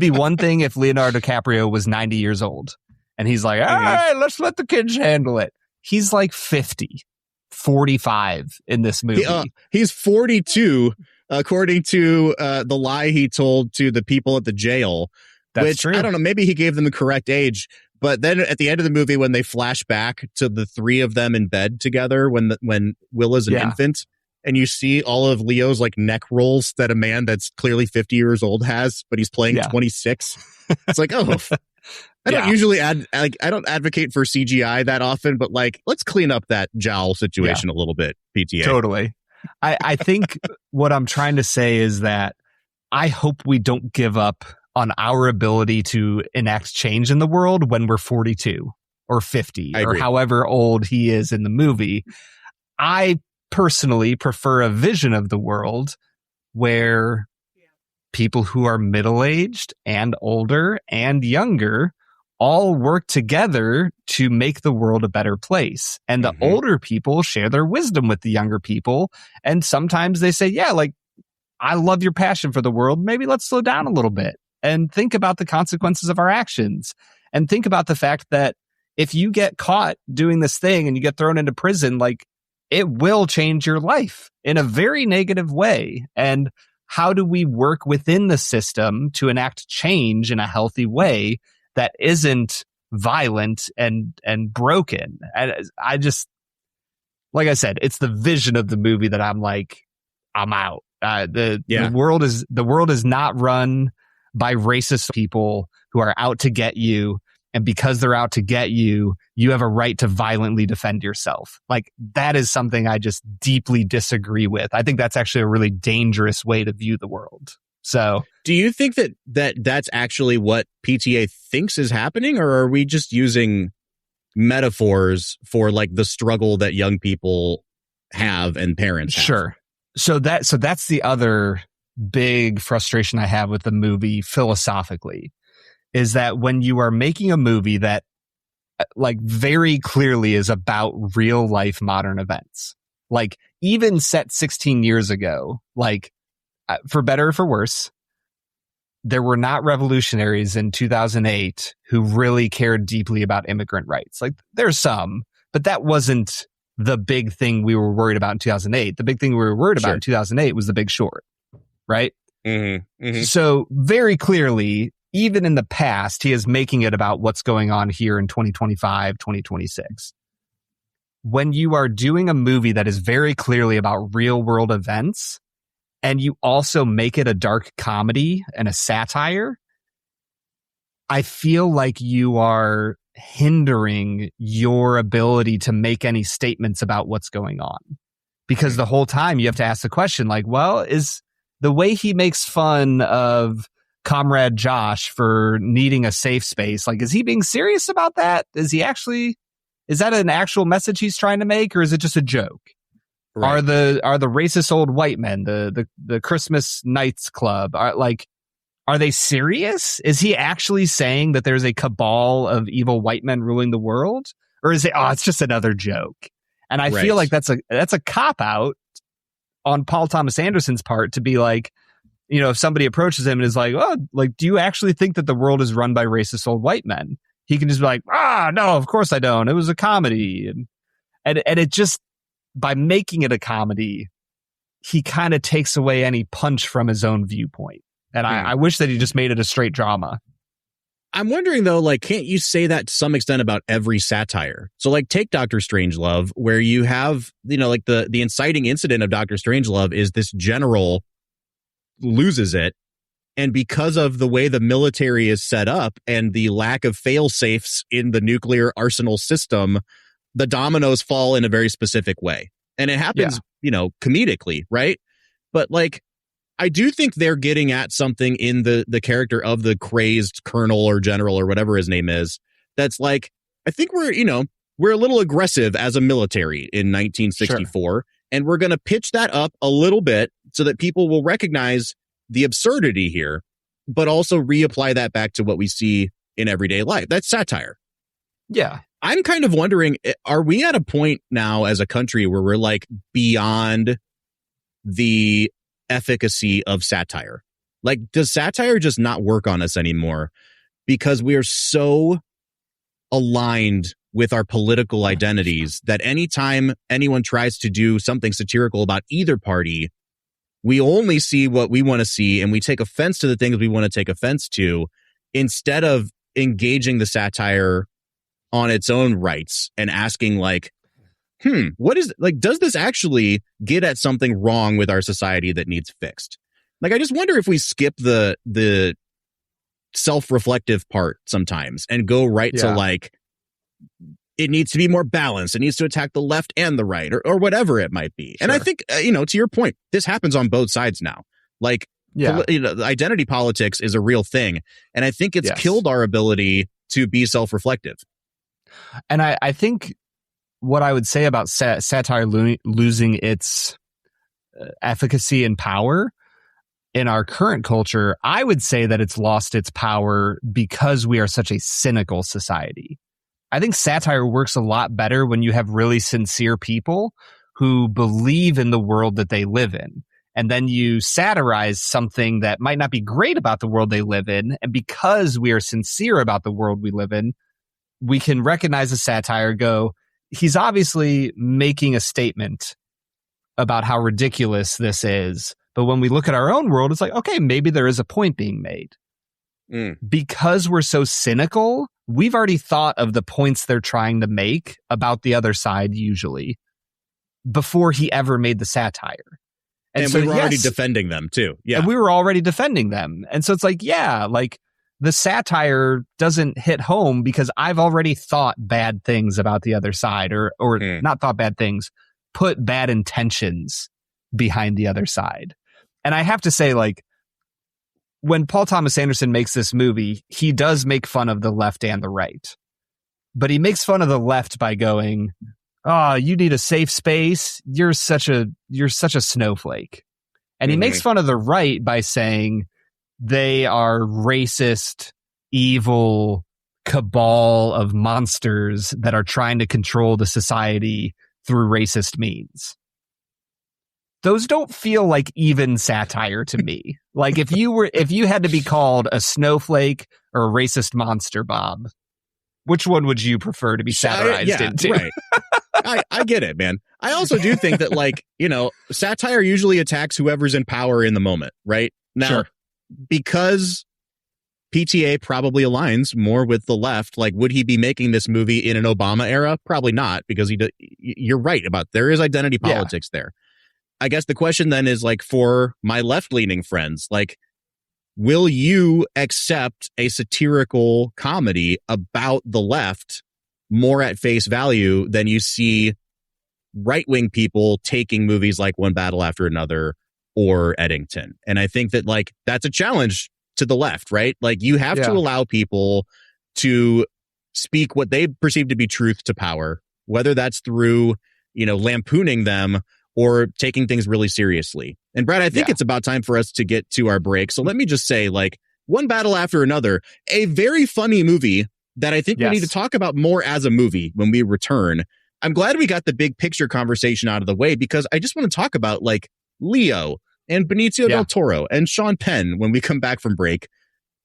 be one thing if Leonardo DiCaprio was 90 years old and he's like, all right, let's let the kids handle it. He's like 50, 45 in this movie. He's 42, according to the lie he told to the people at the jail. That's true. I don't know, maybe he gave them the correct age. But then at the end of the movie, when they flash back to the three of them in bed together, when Will is an infant, and you see all of Leo's like neck rolls that a man that's clearly 50 years old has, but he's playing 26. It's like, oh, I don't usually I don't advocate for CGI that often, but like, let's clean up that jowl situation a little bit, PTA. Totally. I think what I'm trying to say is that I hope we don't give up on our ability to enact change in the world when we're 42 or 50 or however old he is in the movie. I personally prefer a vision of the world where people who are middle-aged and older and younger all work together to make the world a better place. And the older people share their wisdom with the younger people. And sometimes they say, yeah, like, I love your passion for the world. Maybe let's slow down a little bit and think about the consequences of our actions, and think about the fact that if you get caught doing this thing and you get thrown into prison, like, it will change your life in a very negative way. And how do we work within the system to enact change in a healthy way that isn't violent and broken? And I just, like I said, it's the vision of the movie that I'm like, I'm out. The world is not run by racist people who are out to get you. And because they're out to get you, you have a right to violently defend yourself. Like, that is something I just deeply disagree with. I think that's actually a really dangerous way to view the world. So, do you think that's actually what PTA thinks is happening, or are we just using metaphors for like the struggle that young people have and parents have? Sure. So that's the other big frustration I have with the movie philosophically, is that when you are making a movie that like very clearly is about real life modern events, like even set 16 years ago, like for better or for worse, there were not revolutionaries in 2008 who really cared deeply about immigrant rights. Like, there's some, but that wasn't the big thing we were worried about in 2008. The big thing we were worried about in 2008 was The Big Short, right? So very clearly, even in the past, he is making it about what's going on here in 2025, 2026. When you are doing a movie that is very clearly about real world events, and you also make it a dark comedy and a satire, I feel like you are hindering your ability to make any statements about what's going on. Because the whole time you have to ask the question, like, well, is the way he makes fun of Comrade Josh for needing a safe space, like, is he being serious about that? Is that an actual message he's trying to make, or is it just a joke? Right. Are the racist old white men, the Christmas Nights Club, are they serious? Is he actually saying that there's a cabal of evil white men ruling the world? Or is it, it's just another joke? And I feel like that's a cop out on Paul Thomas Anderson's part to be like, you know, if somebody approaches him and is like, oh, like, do you actually think that the world is run by racist old white men? He can just be like, no, of course I don't. It was a comedy. And it just, by making it a comedy, he kind of takes away any punch from his own viewpoint. And I wish that he just made it a straight drama. I'm wondering, though, like, can't you say that to some extent about every satire? So, like, take Dr. Strangelove, where you have, you know, like the inciting incident of Dr. Strangelove is this general loses it. And because of the way the military is set up and the lack of fail-safes in the nuclear arsenal system, the dominoes fall in a very specific way. And it happens, you know, comedically, right? But, like, I do think they're getting at something in the character of the crazed colonel or general or whatever his name is. That's like, I think we're a little aggressive as a military in 1964. And we're going to pitch that up a little bit so that people will recognize the absurdity here, but also reapply that back to what we see in everyday life. That's satire. Yeah. I'm kind of wondering, are we at a point now as a country where we're like beyond the efficacy of satire. Like, does satire just not work on us anymore because we are so aligned with our political identities that anytime anyone tries to do something satirical about either party, we only see what we want to see and we take offense to the things we want to take offense to instead of engaging the satire on its own rights and asking like, what is, like, does this actually get at something wrong with our society that needs fixed? Like, I just wonder if we skip the self-reflective part sometimes and go right to like, it needs to be more balanced. It needs to attack the left and the right or whatever it might be. Sure. And I think, to your point, this happens on both sides now. Like, identity politics is a real thing. And I think it's killed our ability to be self-reflective. And I think what I would say about satire losing its efficacy and power in our current culture, I would say that it's lost its power because we are such a cynical society. I think satire works a lot better when you have really sincere people who believe in the world that they live in. And then you satirize something that might not be great about the world they live in. And because we are sincere about the world we live in, we can recognize a satire, go, he's obviously making a statement about how ridiculous this is. But when we look at our own world, it's like, okay, maybe there is a point being made. Because we're so cynical, we've already thought of the points they're trying to make about the other side, usually, before he ever made the satire. And so we were already defending them, too. Yeah. And we were already defending them. And so it's like, like, the satire doesn't hit home because I've already thought bad things about the other side or not thought bad things, put bad intentions behind the other side. And I have to say, like, when Paul Thomas Anderson makes this movie, he does make fun of the left and the right. But he makes fun of the left by going, "Oh, you need a safe space. You're such a snowflake." And he makes fun of the right by saying they are racist, evil cabal of monsters that are trying to control the society through racist means. Those don't feel like even satire to me. Like, if you had to be called a snowflake or a racist monster, Bob, which one would you prefer to be satirized into? Right. I get it, man. I also do think that, like, satire usually attacks whoever's in power in the moment, right? Now, because PTA probably aligns more with the left, like, would he be making this movie in an Obama era? Probably not, because you're right about there is identity politics there. I guess the question then is, like, for my left-leaning friends, like, will you accept a satirical comedy about the left more at face value than you see right-wing people taking movies like One Battle After Another or Eddington? And I think that, like, that's a challenge to the left, right? Like, you have to allow people to speak what they perceive to be truth to power, whether that's through, lampooning them or taking things really seriously. And Brad, I think it's about time for us to get to our break. So let me just say, like, One Battle After Another, a very funny movie that I think we need to talk about more as a movie when we return. I'm glad we got the big picture conversation out of the way because I just want to talk about, like, Leo and Benicio del Toro and Sean Penn when we come back from break.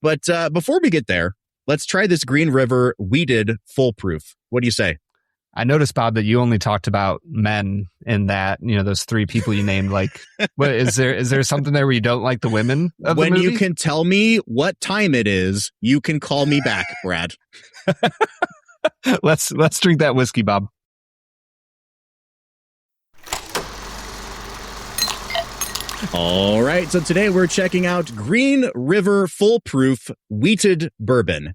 But before we get there, let's try this Green River Weeded Foolproof. What do you say? I noticed, Bob, that you only talked about men in that, those three people you named. Like, what is there something there where you don't like the women of when the movie? You can tell me what time it is, you can call me back, Brad. Let's drink that whiskey, Bob. All right, so today we're checking out Green River Foolproof Wheated Bourbon.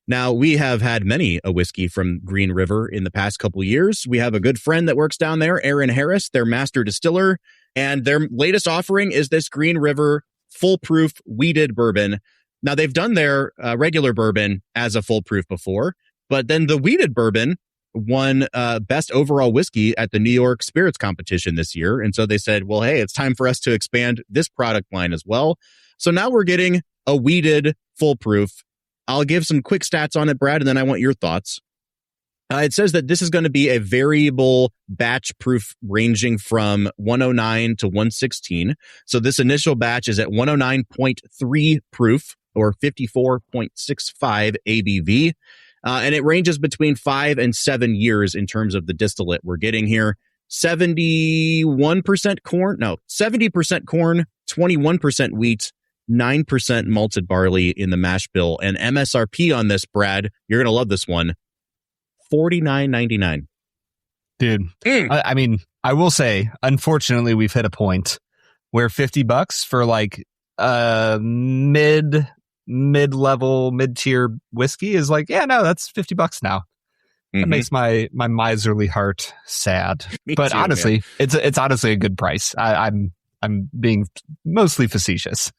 Now, we have had many a whiskey from Green River in the past couple years. We have a good friend that works down there, Aaron Harris, their master distiller, and their latest offering is this Green River Foolproof Wheated Bourbon. Now, they've done their regular bourbon as a foolproof before, but then the Wheated Bourbon won best overall whiskey at the New York Spirits Competition this year. And so they said, well, hey, it's time for us to expand this product line as well. So now we're getting a wheated foolproof. I'll give some quick stats on it, Brad, and then I want your thoughts. It says that this is going to be a variable batch proof ranging from 109 to 116. So this initial batch is at 109.3 proof or 54.65 ABV. And it ranges between 5 and 7 years in terms of the distillate we're getting here. 70% corn, 21% wheat, 9% malted barley in the mash bill. And MSRP on this, Brad, you're going to love this one, $49.99. Dude, I mean, I will say, unfortunately, we've hit a point where $50 for like mid-level, mid-tier whiskey is like, yeah, no, that's $50 now. That makes my miserly heart sad. But too, honestly, man. It's honestly a good price. I'm being mostly facetious.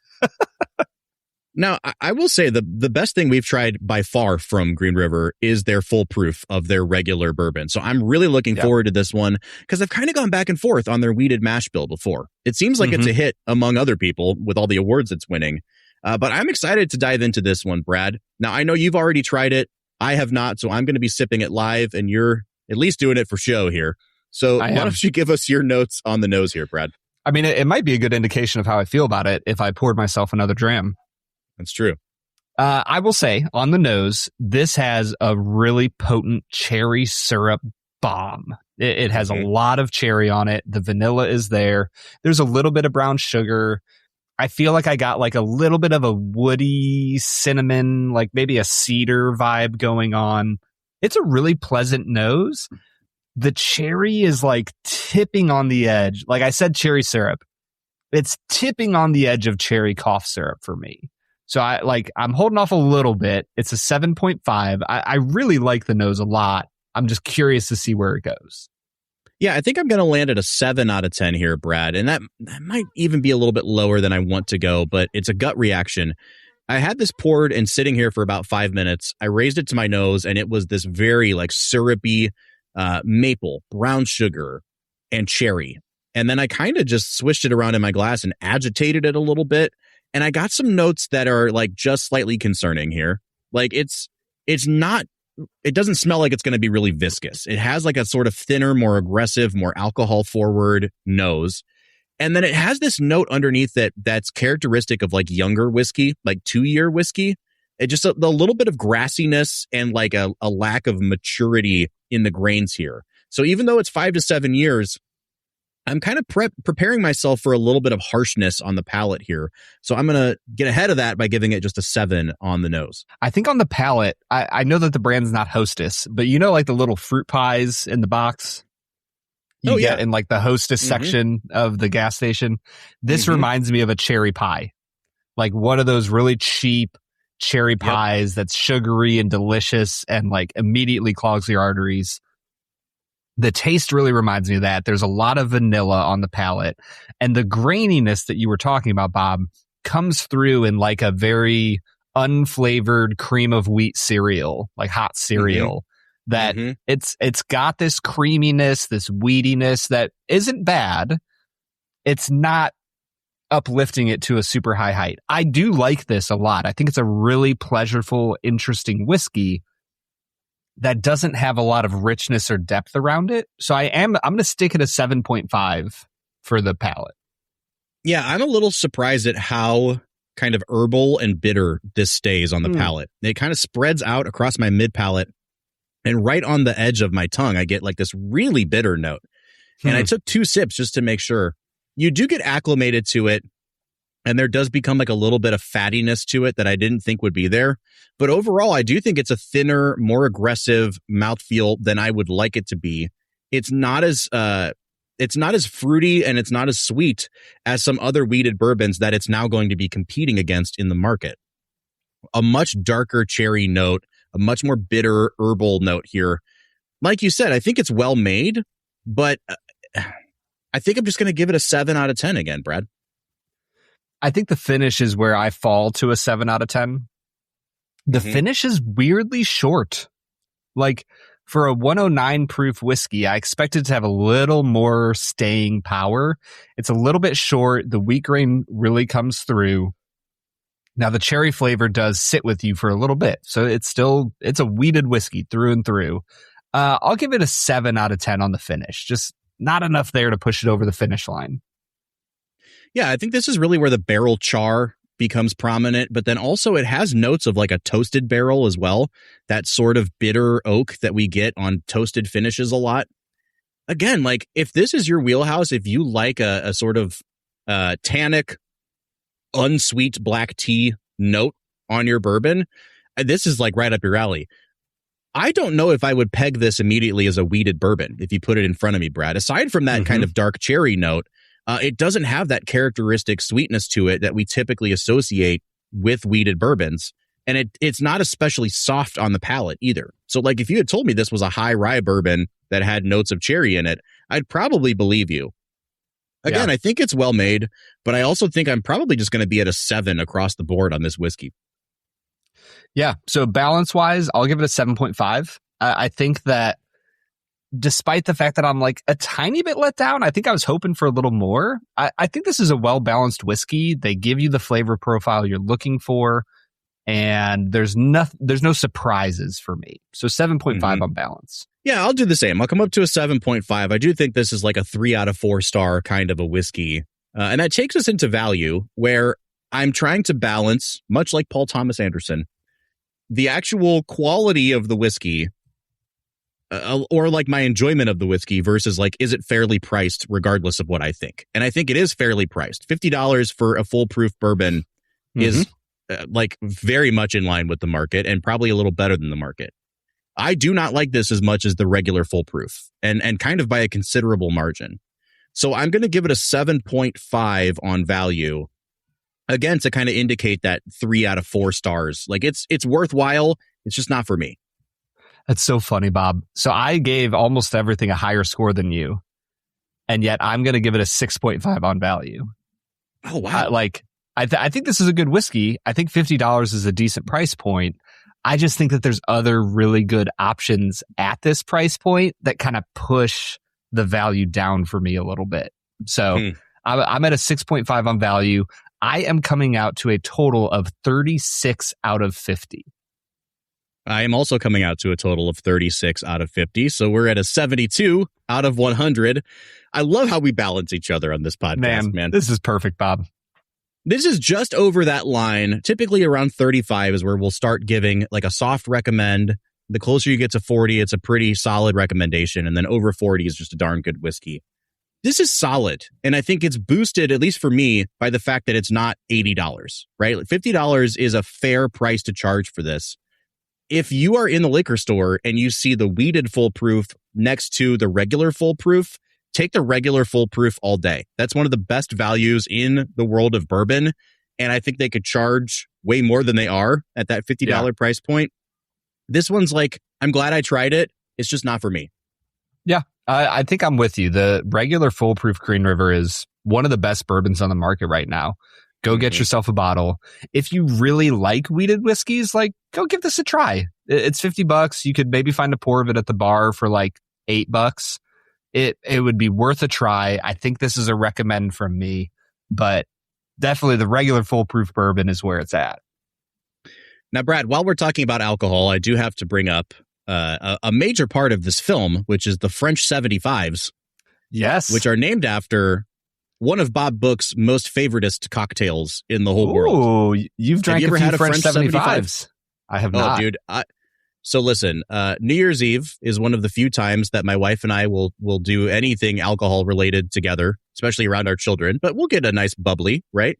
Now, I will say the best thing we've tried by far from Green River is their full proof of their regular bourbon. So I'm really looking forward to this one because I've kind of gone back and forth on their wheated mash bill before. It seems like it's a hit among other people with all the awards it's winning. But I'm excited to dive into this one, Brad. Now, I know you've already tried it. I have not, so I'm going to be sipping it live, and you're at least doing it for show here. So why don't you give us your notes on the nose here, Brad? I mean, it might be a good indication of how I feel about it if I poured myself another dram. That's true. I will say, on the nose, this has a really potent cherry syrup bomb. It has a lot of cherry on it. The vanilla is there. There's a little bit of brown sugar. I feel like I got like a little bit of a woody cinnamon, like maybe a cedar vibe going on. It's a really pleasant nose. The cherry is like tipping on the edge. Like I said, cherry syrup. It's tipping on the edge of cherry cough syrup for me. So I'm holding off a little bit. It's a 7.5. I really like the nose a lot. I'm just curious to see where it goes. Yeah, I think I'm going to land at a 7 out of 10 here, Brad. And that might even be a little bit lower than I want to go, but it's a gut reaction. I had this poured and sitting here for about 5 minutes. I raised it to my nose, and it was this very like syrupy maple, brown sugar, and cherry. And then I kind of just swished it around in my glass and agitated it a little bit. And I got some notes that are like just slightly concerning here. Like it doesn't smell like it's going to be really viscous. It has like a sort of thinner, more aggressive, more alcohol forward nose. And then it has this note underneath that's characteristic of like younger whiskey, like 2-year whiskey. It just a little bit of grassiness and like a lack of maturity in the grains here. So even though it's 5 to 7 years, I'm kind of preparing myself for a little bit of harshness on the palate here. So I'm going to get ahead of that by giving it just a 7 on the nose. I think on the palate, I know that the brand's not Hostess, but you know like the little fruit pies in the box you get in like the Hostess section of the gas station? This reminds me of a cherry pie. Like one of those really cheap cherry pies that's sugary and delicious and like immediately clogs your arteries. The taste really reminds me of that. There's a lot of vanilla on the palate. And the graininess that you were talking about, Bob, comes through in like a very unflavored cream of wheat cereal, like hot cereal. That it's got this creaminess, this wheatiness that isn't bad. It's not uplifting it to a super high height. I do like this a lot. I think it's a really pleasurable, interesting whiskey that doesn't have a lot of richness or depth around it. So I'm going to stick at a 7.5 for the palate. Yeah, I'm a little surprised at how kind of herbal and bitter this stays on the palate. It kind of spreads out across my mid palate, and right on the edge of my tongue, I get like this really bitter note. And I took 2 sips just to make sure. You do get acclimated to it, and there does become like a little bit of fattiness to it that I didn't think would be there. But overall, I do think it's a thinner, more aggressive mouthfeel than I would like it to be. It's not as fruity and it's not as sweet as some other wheated bourbons that it's now going to be competing against in the market. A much darker cherry note, a much more bitter herbal note here. Like you said, I think it's well made, but I think I'm just going to give it a 7 out of 10 again, Brad. I think the finish is where I fall to a 7 out of 10. The finish is weirdly short. Like for a 109 proof whiskey, I expected to have a little more staying power. It's a little bit short. The wheat grain really comes through. Now the cherry flavor does sit with you for a little bit. So it's a wheated whiskey through and through. I'll give it a 7 out of 10 on the finish. Just not enough there to push it over the finish line. Yeah, I think this is really where the barrel char becomes prominent, but then also it has notes of like a toasted barrel as well. That sort of bitter oak that we get on toasted finishes a lot. Again, like if this is your wheelhouse, if you like a sort of tannic, unsweet black tea note on your bourbon, this is like right up your alley. I don't know if I would peg this immediately as a wheated bourbon if you put it in front of me, Brad. Aside from that kind of dark cherry note, it doesn't have that characteristic sweetness to it that we typically associate with wheated bourbons. And it's not especially soft on the palate either. So like if you had told me this was a high rye bourbon that had notes of cherry in it, I'd probably believe you. Again, I think it's well made, but I also think I'm probably just going to be at a 7 across the board on this whiskey. Yeah. So balance wise, I'll give it a 7.5. I think that despite the fact that I'm like a tiny bit let down, I think I was hoping for a little more. I think this is a well-balanced whiskey. They give you the flavor profile you're looking for, and there's no surprises for me. So 7.5 on balance. Yeah, I'll do the same. I'll come up to a 7.5. I do think this is like a 3 out of 4 star kind of a whiskey. And that takes us into value, where I'm trying to balance, much like Paul Thomas Anderson, the actual quality of the whiskey or like my enjoyment of the whiskey versus like, is it fairly priced regardless of what I think? And I think it is fairly priced. $50 for a full proof bourbon is like very much in line with the market and probably a little better than the market. I do not like this as much as the regular full proof and kind of by a considerable margin. So I'm going to give it a 7.5 on value. Again, to kind of indicate that 3 out of 4 stars. Like it's worthwhile. It's just not for me. That's so funny, Bob. So I gave almost everything a higher score than you, and yet I'm going to give it a 6.5 on value. Oh, wow. I think this is a good whiskey. I think $50 is a decent price point. I just think that there's other really good options at this price point that kind of push the value down for me a little bit. So I'm at a 6.5 on value. I am coming out to a total of 36 out of 50. I am also coming out to a total of 36 out of 50. So we're at a 72 out of 100. I love how we balance each other on this podcast, man. This is perfect, Bob. This is just over that line. Typically around 35 is where we'll start giving like a soft recommend. The closer you get to 40, it's a pretty solid recommendation. And then over 40 is just a darn good whiskey. This is solid. And I think it's boosted, at least for me, by the fact that it's not $80, right? Like $50 is a fair price to charge for this. If you are in the liquor store and you see the wheated full proof next to the regular full proof, take the regular full proof all day. That's one of the best values in the world of bourbon. And I think they could charge way more than they are at that $50 price point. This one's like, I'm glad I tried it. It's just not for me. Yeah, I think I'm with you. The regular full proof Green River is one of the best bourbons on the market right now. Go get yourself a bottle. If you really like wheated whiskeys, like go give this a try. It's $50. You could maybe find a pour of it at the bar for like $8. It would be worth a try. I think this is a recommend from me, but definitely the regular full proof bourbon is where it's at. Now, Brad, while we're talking about alcohol, I do have to bring up a major part of this film, which is the French 75s. Yes. Which are named after one of Bob Book's most favoritist cocktails in the whole world. Oh, you've drank a few French 75s. I have not. Oh, dude. So listen, New Year's Eve is one of the few times that my wife and I will do anything alcohol related together, especially around our children, but we'll get a nice bubbly, right?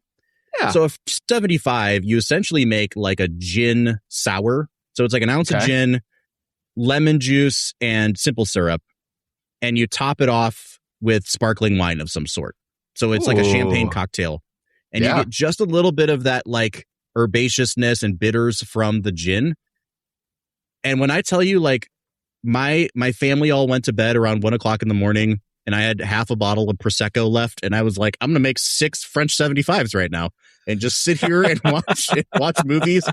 Yeah. So if 75, you essentially make like a gin sour. So it's like an ounce of gin, lemon juice, and simple syrup. And you top it off with sparkling wine of some sort. So it's like a champagne cocktail. And you get just a little bit of that like herbaceousness and bitters from the gin. And when I tell you, like, my family all went to bed around 1 o'clock in the morning, and I had half a bottle of Prosecco left, and I was like, I'm going to make 6 French 75s right now and just sit here and watch movies.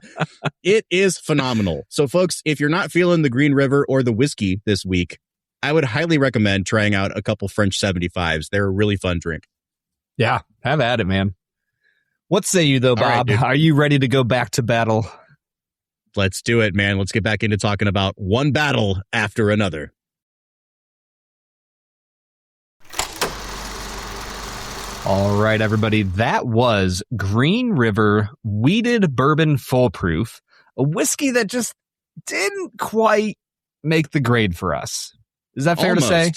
It is phenomenal. So, folks, if you're not feeling the Green River or the whiskey this week, I would highly recommend trying out a couple French 75s. They're a really fun drink. Yeah, have at it, man. What say you, though, Bob? Right, are you ready to go back to battle? Let's do it, man. Let's get back into talking about one battle after another. All right, everybody. That was Green River Weeded Bourbon Foolproof, a whiskey that just didn't quite make the grade for us. Is that fair to say?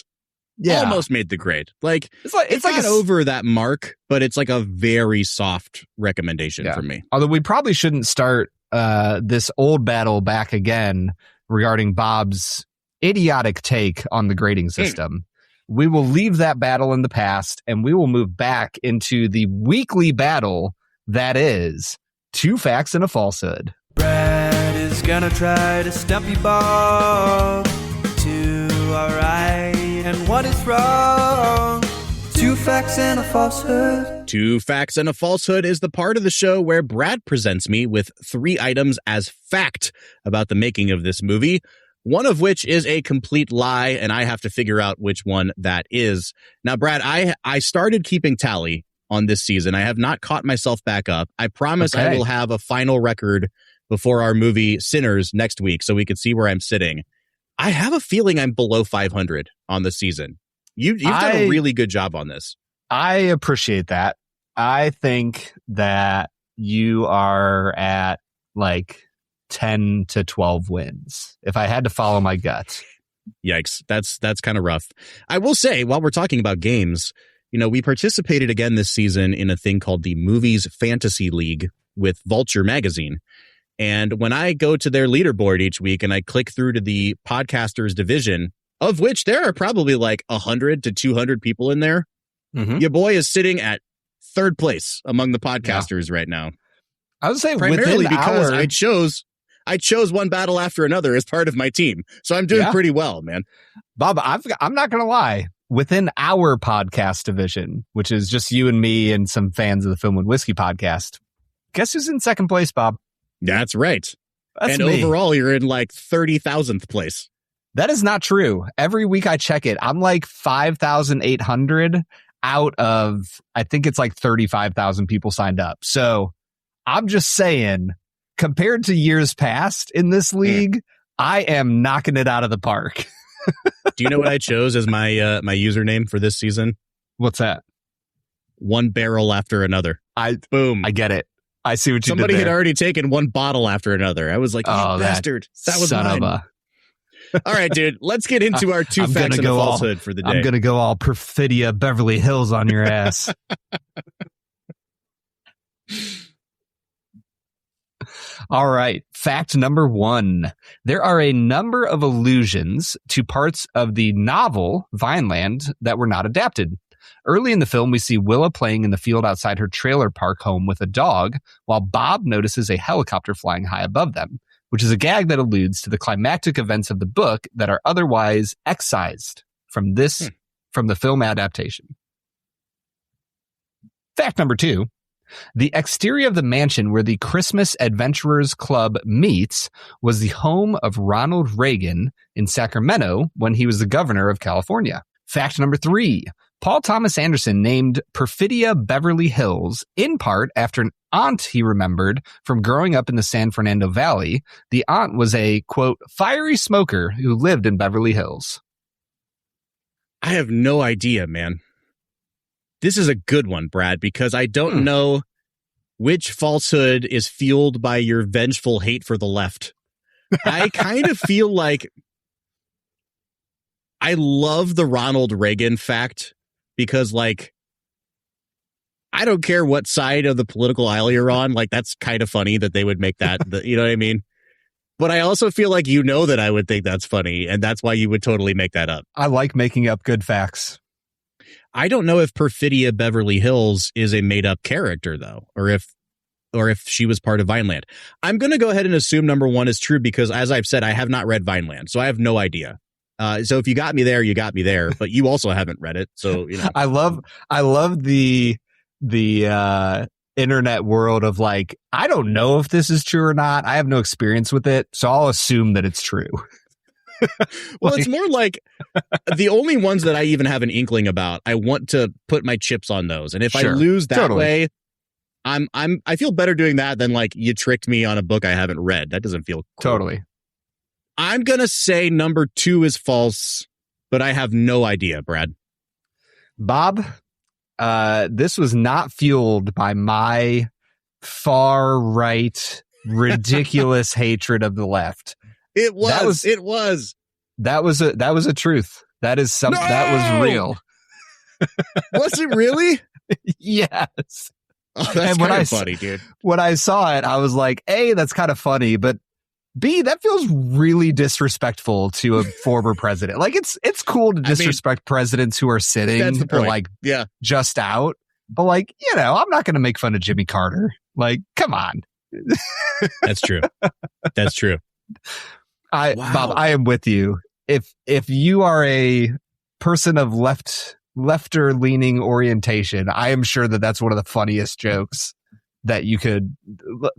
Yeah. Almost made the grade. Like, it's like over that mark, but it's like a very soft recommendation from me. Although we probably shouldn't start this old battle back again regarding Bob's idiotic take on the grading system. We will leave that battle in the past, and we will move back into the weekly battle that is Two Facts and a Falsehood. Brad is gonna try to stump you, Bob. Two are right and one is wrong. Two facts and a falsehood. Two Facts and a Falsehood is the part of the show where Brad presents me with 3 items as fact about the making of this movie, one of which is a complete lie, and I have to figure out which one that is. Now, Brad, I started keeping tally on this season. I have not caught myself back up. I promise I will have a final record before our movie Sinners next week so we can see where I'm sitting. I have a feeling I'm below 500 on the season. You've done a really good job on this. I appreciate that. I think that you are at like 10 to 12 wins, if I had to follow my gut. Yikes. That's kind of rough. I will say, while we're talking about games, we participated again this season in a thing called the Movies Fantasy League with Vulture Magazine. And when I go to their leaderboard each week and I click through to the podcasters division, of which there are probably like 100 to 200 people in there, your boy is sitting at 3rd place among the podcasters right now. I would say primarily because I chose one battle after another as part of my team. So I'm doing pretty well, man. Bob, I'm not going to lie. Within our podcast division, which is just you and me and some fans of the Film and Whiskey podcast, guess who's in 2nd place, Bob? That's right. That's and me. Overall, you're in like 30,000th place. That is not true. Every week I check it, I'm like 5,800 out of, I think it's like 35,000 people signed up. So I'm just saying, compared to years past in this league, I am knocking it out of the park. Do you know what I chose as my my username for this season? What's that? One barrel after another. Boom. I get it. I see what you did Somebody there. had already taken one bottle after another. I was like, oh, bastard. That was mine. All right, dude. Let's get into our Two Facts and a Falsehood for the day. I'm going to go all Perfidia Beverly Hills on your ass. All right. Fact number 1. There are a number of allusions to parts of the novel Vineland that were not adapted. Early in the film, we see Willa playing in the field outside her trailer park home with a dog, while Bob notices a helicopter flying high above them, which is a gag that alludes to the climactic events of the book that are otherwise excised from the film adaptation. Fact number 2. The exterior of the mansion where the Christmas Adventurers Club meets was the home of Ronald Reagan in Sacramento when he was the governor of California. Fact number 3. Paul Thomas Anderson named Perfidia Beverly Hills in part after an aunt he remembered from growing up in the San Fernando Valley. The aunt was a, quote, fiery smoker who lived in Beverly Hills. I have no idea, man. This is a good one, Brad, because I don't know which falsehood is fueled by your vengeful hate for the left. I kind of feel like I love the Ronald Reagan fact because, like, I don't care what side of the political aisle you're on. Like, that's kind of funny that they would make that, you know what I mean? But I also feel like that I would think that's funny, and that's why you would totally make that up. I like making up good facts. I don't know if Perfidia Beverly Hills is a made-up character, though, or if she was part of Vineland. I'm going to go ahead and assume number 1 is true because, as I've said, I have not read Vineland, so I have no idea. So if you got me there, you got me there, but you also haven't read it, so you know. I love the internet world of like, I don't know if this is true or not. I have no experience with it, so I'll assume that it's true. Well, it's more like the only ones that I even have an inkling about, I want to put my chips on those. And if I lose that way, I feel better doing that than like you tricked me on a book I haven't read. That doesn't feel cool. Totally. I'm going to say number 2 is false, but I have no idea, Brad. Bob, this was not fueled by my far right, ridiculous hatred of the left. It was. That was a truth. That is something that was real. Was it really? Yes. Oh, that's kind of funny, dude. When I saw it, I was like, A, that's kind of funny, but B, that feels really disrespectful to a former president. Like it's cool to disrespect presidents who are sitting or like just out. But like, I'm not going to make fun of Jimmy Carter. Like, come on. That's true. That's true. Bob, I am with you. If you are a person of lefter leaning orientation, I am sure that's one of the funniest jokes that you could.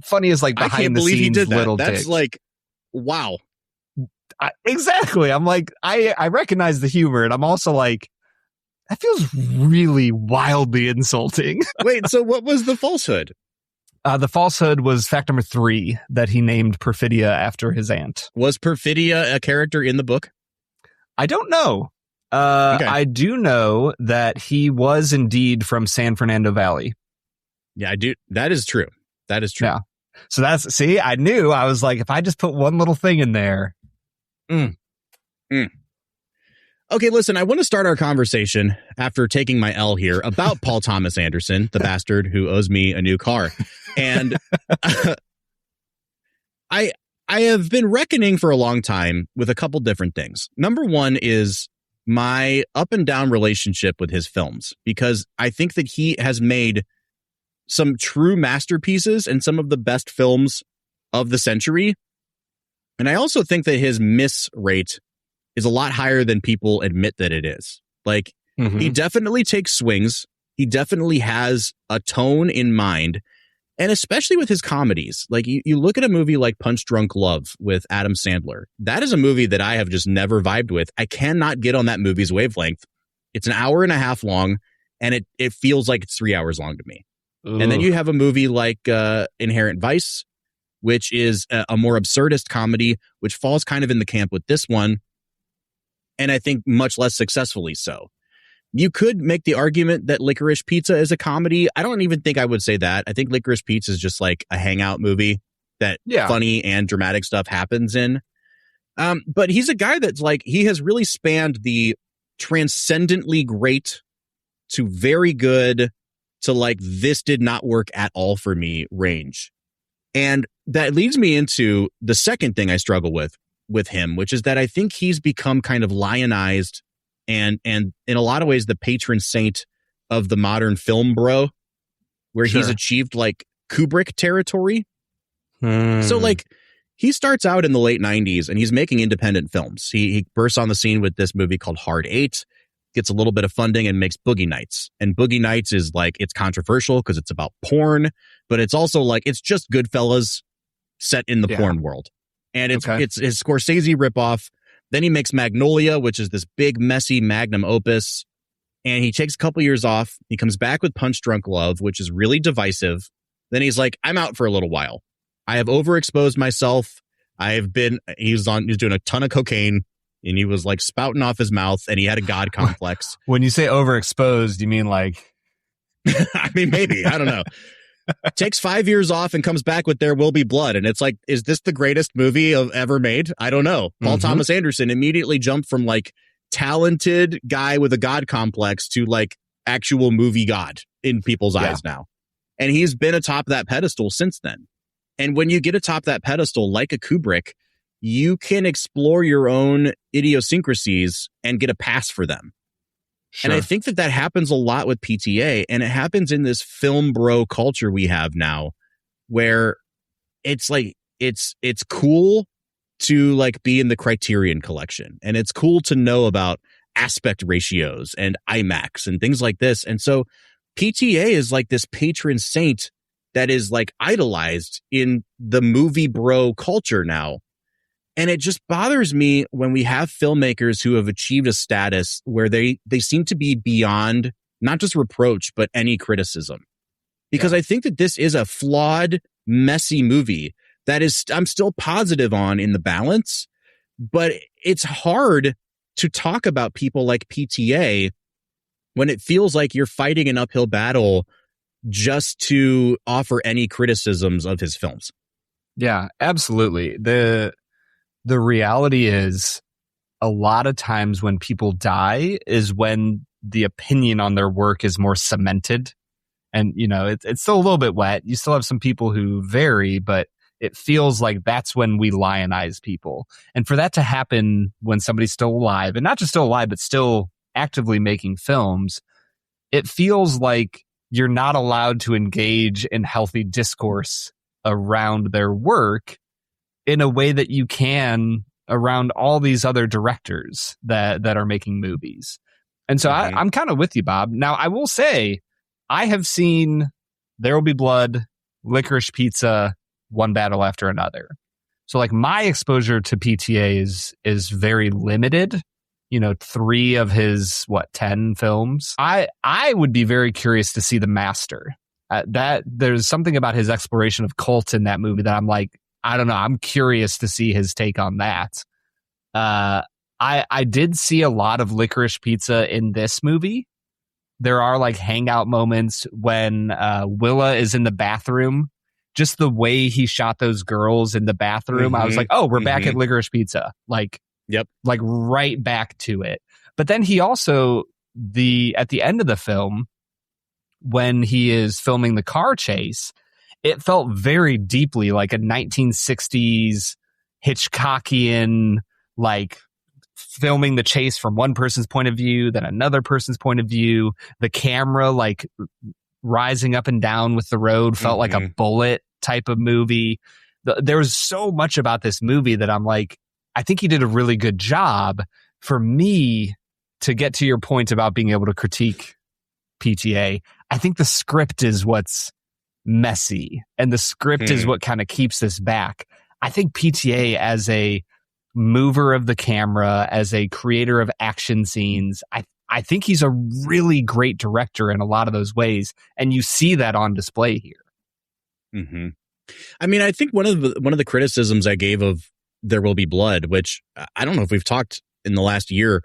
Funny is like behind the scenes little. That's tics. like, wow. Exactly. I'm like, I recognize the humor, and I'm also like, that feels really wildly insulting. Wait, so what was the falsehood? The falsehood was fact number 3, that he named Perfidia after his aunt. Was Perfidia a character in the book? I don't know. Okay. I do know that he was indeed from San Fernando Valley. Yeah, I do. That is true. Yeah. So I knew. I was like, if I just put one little thing in there. Okay, listen, I want to start our conversation after taking my L here about Paul Thomas Anderson, the bastard who owes me a new car. And I have been reckoning for a long time with a couple different things. Number one is my up and down relationship with his films, because I think that he has made some true masterpieces and some of the best films of the century. And I also think that his miss rate is a lot higher than people admit that it is. Like, he definitely takes swings. He definitely has a tone in mind. And especially with his comedies, like you look at a movie like Punch Drunk Love with Adam Sandler. That is a movie that I have just never vibed with. I cannot get on that movie's wavelength. It's an hour and a half long, and it feels like it's 3 hours long to me. Ooh. And then you have a movie like Inherent Vice, which is a more absurdist comedy, which falls kind of in the camp with this one. And I think much less successfully so. You could make the argument that Licorice Pizza is a comedy. I don't even think I would say that. I think Licorice Pizza is just like a hangout movie that funny and dramatic stuff happens in. But he's a guy that's like, he has really spanned the transcendently great to very good to like, this did not work at all for me range. And that leads me into the second thing I struggle with him, which is that I think he's become kind of lionized and in a lot of ways the patron saint of the modern film bro, where he's achieved like Kubrick territory. So like he starts out in the late 90s and he's making independent films. He bursts on the scene with this movie called Hard 8, gets a little bit of funding and makes Boogie Nights. And Boogie Nights is like, it's controversial because it's about porn, but it's also like, it's just Goodfellas set in the porn world. And it's his Scorsese ripoff. Then he makes Magnolia, which is this big, messy magnum opus. And he takes a couple years off. He comes back with Punch Drunk Love, which is really divisive. Then he's like, I'm out for a little while. I have overexposed myself. He was doing a ton of cocaine and he was like spouting off his mouth and he had a God complex. When you say overexposed, you mean like... I mean, maybe. I don't know. Takes 5 years off and comes back with There Will Be Blood. And it's like, is this the greatest movie ever made? I don't know. Paul Thomas Anderson immediately jumped from like talented guy with a God complex to like actual movie God in people's eyes now. And he's been atop that pedestal since then. And when you get atop that pedestal, like a Kubrick, you can explore your own idiosyncrasies and get a pass for them. Sure. And I think that happens a lot with PTA, and it happens in this film bro culture we have now, where it's like, it's cool to like be in the Criterion collection, and it's cool to know about aspect ratios and IMAX and things like this. And so PTA is like this patron saint that is like idolized in the movie bro culture now. And it just bothers me when we have filmmakers who have achieved a status where they seem to be beyond not just reproach, but any criticism. because I think that this is a flawed, messy movie that is, I'm still positive on in the balance, but it's hard to talk about people like PTA when it feels like you're fighting an uphill battle just to offer any criticisms of his films. Yeah, absolutely. The reality is a lot of times when people die is when the opinion on their work is more cemented. And, you know, it's still a little bit wet. You still have some people who vary, but it feels like that's when we lionize people. And for that to happen when somebody's still alive, and not just still alive, but still actively making films, it feels like you're not allowed to engage in healthy discourse around their work in a way that you can around all these other directors that are making movies. And so I'm kind of with you, Bob. Now, I will say, I have seen There Will Be Blood, Licorice Pizza, one battle after another. So like my exposure to PTA is very limited. You know, 3 of his 10 films. I would be very curious to see The Master. That there's something about his exploration of cult in that movie that I'm like, I don't know. I'm curious to see his take on that. I did see a lot of Licorice Pizza in this movie. There are like hangout moments when Willa is in the bathroom. Just the way he shot those girls in the bathroom, I was like, oh, we're back at Licorice Pizza. Like, yep, like right back to it. But then he also at the end of the film, when he is filming the car chase, it felt very deeply like a 1960s Hitchcockian, like filming the chase from one person's point of view, then another person's point of view. The camera like rising up and down with the road felt like a Bullet type of movie. There was so much about this movie that I'm like, I think he did a really good job. For me, to get to your point about being able to critique PTA, I think the script is what's messy, and the script is what kind of keeps this back. I think PTA as a mover of the camera, as a creator of action scenes, I think he's a really great director in a lot of those ways, and you see that on display here. I mean, I think one of the criticisms I gave of There Will Be Blood, which I don't know if we've talked in the last year.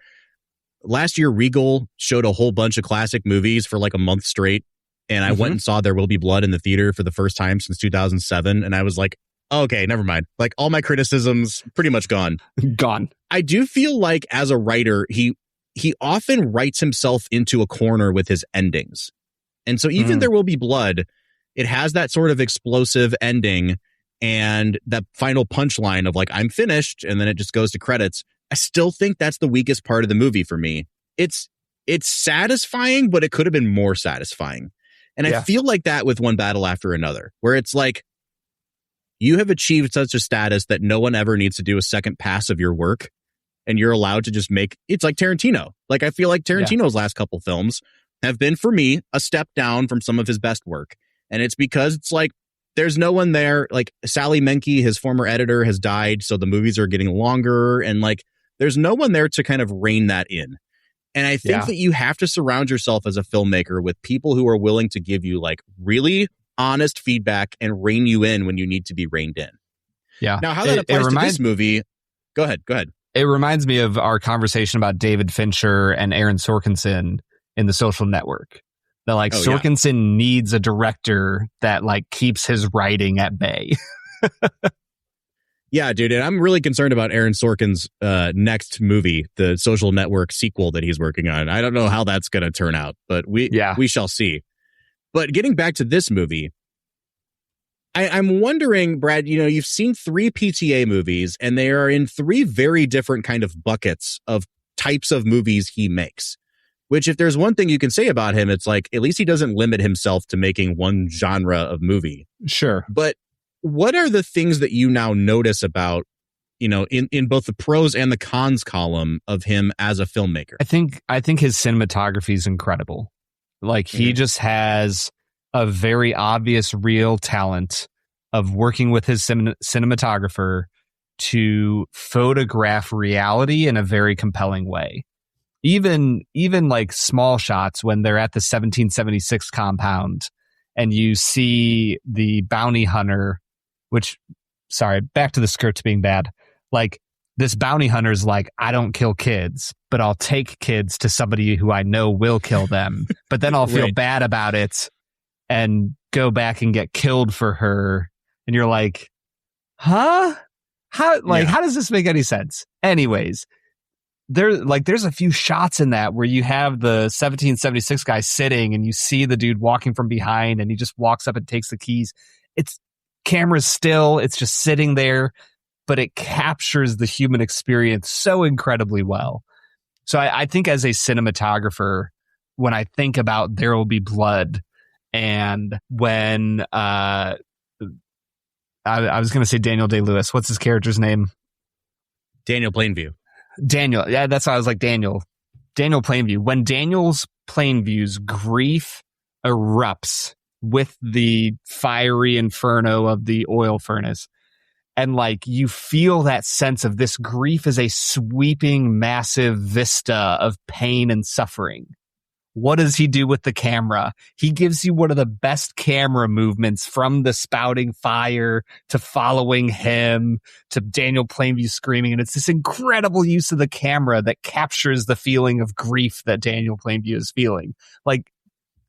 Last year, Regal showed a whole bunch of classic movies for like a month straight, and I went and saw There Will Be Blood in the theater for the first time since 2007, and I was like, oh, okay, never mind. Like, all my criticisms pretty much gone. Gone. I do feel like as a writer, he often writes himself into a corner with his endings. And so even There Will Be Blood, it has that sort of explosive ending and that final punchline of like, I'm finished, and then it just goes to credits. I still think that's the weakest part of the movie for me. It's satisfying, but it could have been more satisfying. And I feel like that with One Battle After Another, where it's like, you have achieved such a status that no one ever needs to do a second pass of your work, and you're allowed to just make, it's like Tarantino. Like, I feel like Tarantino's last couple films have been, for me, a step down from some of his best work. And it's because it's like, there's no one there. Like, Sally Menke, his former editor, has died, so the movies are getting longer, and like, there's no one there to kind of rein that in. And I think that you have to surround yourself as a filmmaker with people who are willing to give you like really honest feedback and rein you in when you need to be reined in. Yeah. Now, how that applies to this movie, go ahead. It reminds me of our conversation about David Fincher and Aaron Sorkinson in The Social Network. That like Sorkinson needs a director that like keeps his writing at bay. Yeah, dude. And I'm really concerned about Aaron Sorkin's next movie, the Social Network sequel that he's working on. I don't know how that's going to turn out, but we shall see. But getting back to this movie, I'm wondering, Brad, you know, you've seen 3 PTA movies, and they are in 3 very different kind of buckets of types of movies he makes. Which, if there's one thing you can say about him, it's like, at least he doesn't limit himself to making one genre of movie. Sure. But what are the things that you now notice about, you know, in both the pros and the cons column of him as a filmmaker? I think his cinematography is incredible. Like, he just has a very obvious, real talent of working with his cinematographer to photograph reality in a very compelling way. Even like small shots when they're at the 1776 compound and you see the bounty hunter, which, sorry, back to the script being bad. Like, this bounty hunter's like, I don't kill kids, but I'll take kids to somebody who I know will kill them. But then I'll feel bad about it and go back and get killed for her. And you're like, huh? How does this make any sense? Anyways, there's a few shots in that where you have the 1776 guy sitting and you see the dude walking from behind and he just walks up and takes the keys. It's camera's still, it's just sitting there, but it captures the human experience so incredibly well. So I think as a cinematographer, when I think about There Will Be Blood, and when I was going to say Daniel Day-Lewis, what's his character's name? Daniel Plainview. Daniel, yeah, that's why I was like Daniel Plainview. When Daniel's Plainview's grief erupts with the fiery inferno of the oil furnace, and like you feel that sense of this grief is a sweeping, massive vista of pain and suffering. What does he do with the camera? He gives you one of the best camera movements, from the spouting fire to following him to Daniel Plainview screaming. And it's this incredible use of the camera that captures the feeling of grief that Daniel Plainview is feeling. Like,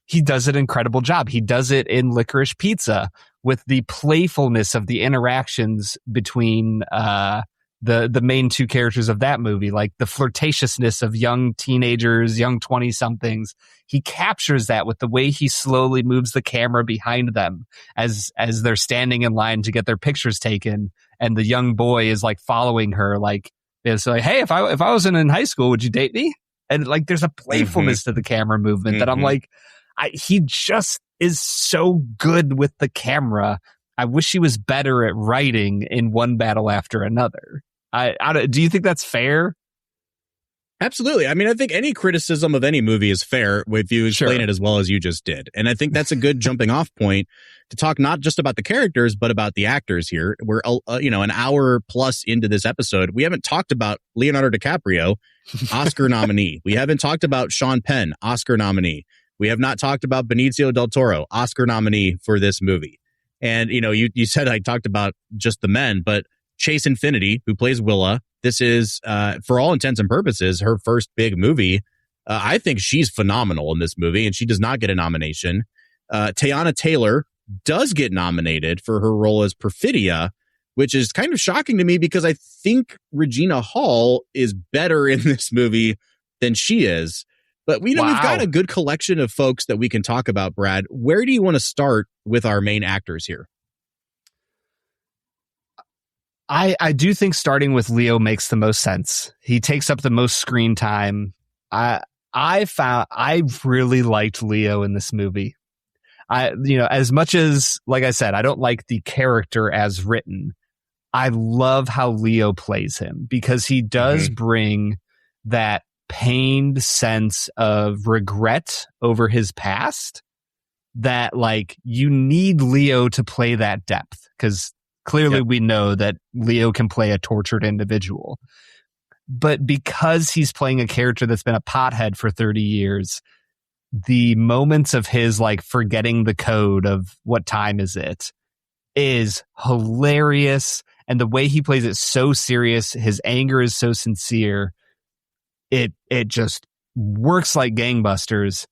he does an incredible job. He does it in Licorice Pizza with the playfulness of the interactions between the main two characters of that movie, like the flirtatiousness of young teenagers, young 20-somethings. He captures that with the way he slowly moves the camera behind them as they're standing in line to get their pictures taken, and the young boy is like following her, like, it's like, hey, if I wasn't in high school, would you date me? And like, there's a playfulness to the camera movement that I'm like, he just is so good with the camera. I wish he was better at writing in one battle after another. Do you think that's fair? Absolutely. I mean, I think any criticism of any movie is fair if you explain it as well as you just did. And I think that's a good jumping off point to talk not just about the characters, but about the actors here. We're, an hour plus into this episode. We haven't talked about Leonardo DiCaprio, Oscar nominee. We haven't talked about Sean Penn, Oscar nominee. We have not talked about Benicio del Toro, Oscar nominee for this movie. And, you said I talked about just the men, but Chase Infinity, who plays Willa, this is, for all intents and purposes, her first big movie. I think she's phenomenal in this movie, and she does not get a nomination. Teyana Taylor does get nominated for her role as Perfidia, which is kind of shocking to me because I think Regina Hall is better in this movie than she is. But we've got a good collection of folks that we can talk about, Brad. Where do you want to start with our main actors here? I do think starting with Leo makes the most sense. He takes up the most screen time. I really liked Leo in this movie. As much as, like I said, I don't like the character as written, I love how Leo plays him because he does bring that pained sense of regret over his past that, like, you need Leo to play that depth, because clearly we know that Leo can play a tortured individual. But because he's playing a character that's been a pothead for 30 years, the moments of his, like, forgetting the code of what time is it is hilarious. And the way he plays it so serious, his anger is so sincere. It just works like gangbusters.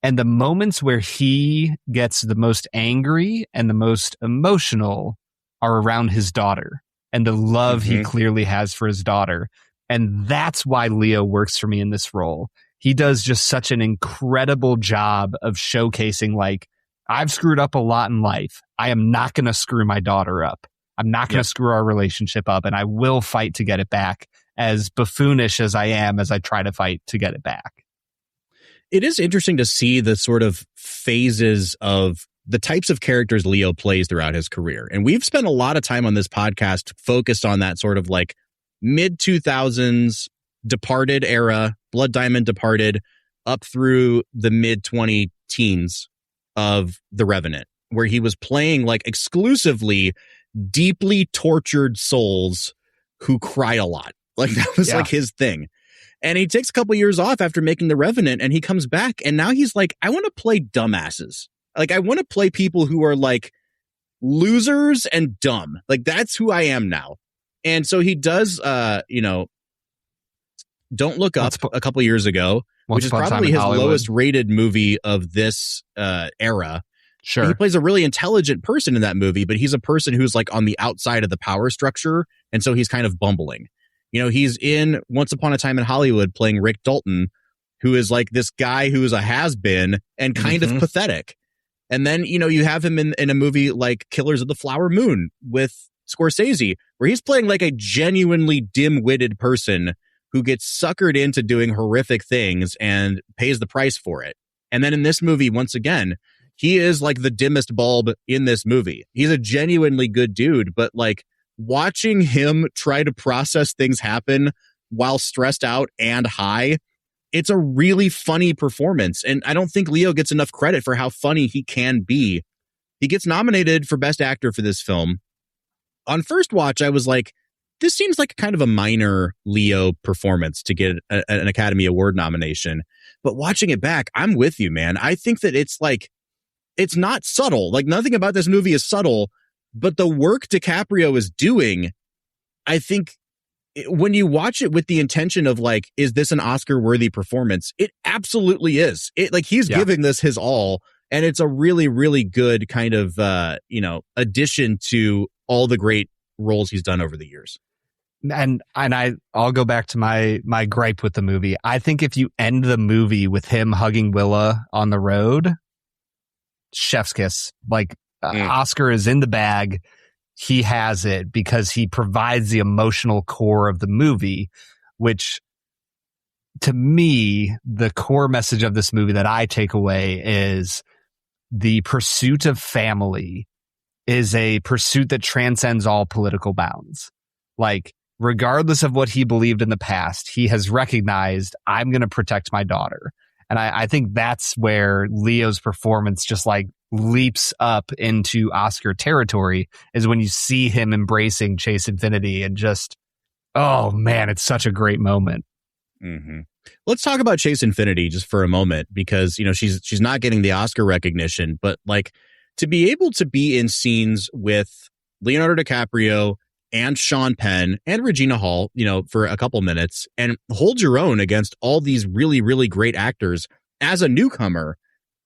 And the moments where he gets the most angry and the most emotional are around his daughter and the love he clearly has for his daughter. And that's why Leo works for me in this role. He does just such an incredible job of showcasing, like, I've screwed up a lot in life. I am not going to screw my daughter up. I'm not going to screw our relationship up, and I will fight to get it back, as buffoonish as I am as I try to fight to get it back. It is interesting to see the sort of phases of the types of characters Leo plays throughout his career. And we've spent a lot of time on this podcast focused on that sort of like mid-2000s Departed era, Blood Diamond, Departed, up through the mid-20 teens of The Revenant, where he was playing like exclusively deeply tortured souls who cry a lot. Like, that was like his thing. And he takes a couple years off after making The Revenant, and he comes back, and now he's like, I want to play dumbasses. Like, I want to play people who are like losers and dumb. Like, that's who I am now. And so he does, Don't Look Up a couple years ago, which is probably his lowest rated movie of this era. Sure. He plays a really intelligent person in that movie, but he's a person who's like on the outside of the power structure. And so he's kind of bumbling. He's in Once Upon a Time in Hollywood playing Rick Dalton, who is like this guy who is a has-been and kind of pathetic. And then, you have him in a movie like Killers of the Flower Moon with Scorsese, where he's playing like a genuinely dim-witted person who gets suckered into doing horrific things and pays the price for it. And then in this movie, once again, he is like the dimmest bulb in this movie. He's a genuinely good dude, but like watching him try to process things happen while stressed out and high, it's a really funny performance. And I don't think Leo gets enough credit for how funny he can be. He gets nominated for Best Actor for this film. On first watch, I was like, this seems like kind of a minor Leo performance to get an Academy Award nomination. But watching it back, I'm with you, man. I think that it's not subtle. Like, nothing about this movie is subtle, but the work DiCaprio is doing, I think when you watch it with the intention of like, is this an Oscar worthy performance? It absolutely is. He's giving this his all. And it's a really, really good kind of, addition to all the great roles he's done over the years. And I'll go back to my gripe with the movie. I think if you end the movie with him hugging Willa on the road, chef's kiss. Like, Oscar is in the bag. He has it because he provides the emotional core of the movie, which to me, the core message of this movie that I take away is the pursuit of family is a pursuit that transcends all political bounds. Like, regardless of what he believed in the past, he has recognized, I'm going to protect my daughter. And I think that's where Leo's performance just like leaps up into Oscar territory, is when you see him embracing Chase Infinity and just, oh man, it's such a great moment. Mm-hmm. Let's talk about Chase Infinity just for a moment, because, she's not getting the Oscar recognition, but like to be able to be in scenes with Leonardo DiCaprio and Sean Penn and Regina Hall, for a couple minutes and hold your own against all these really, really great actors as a newcomer.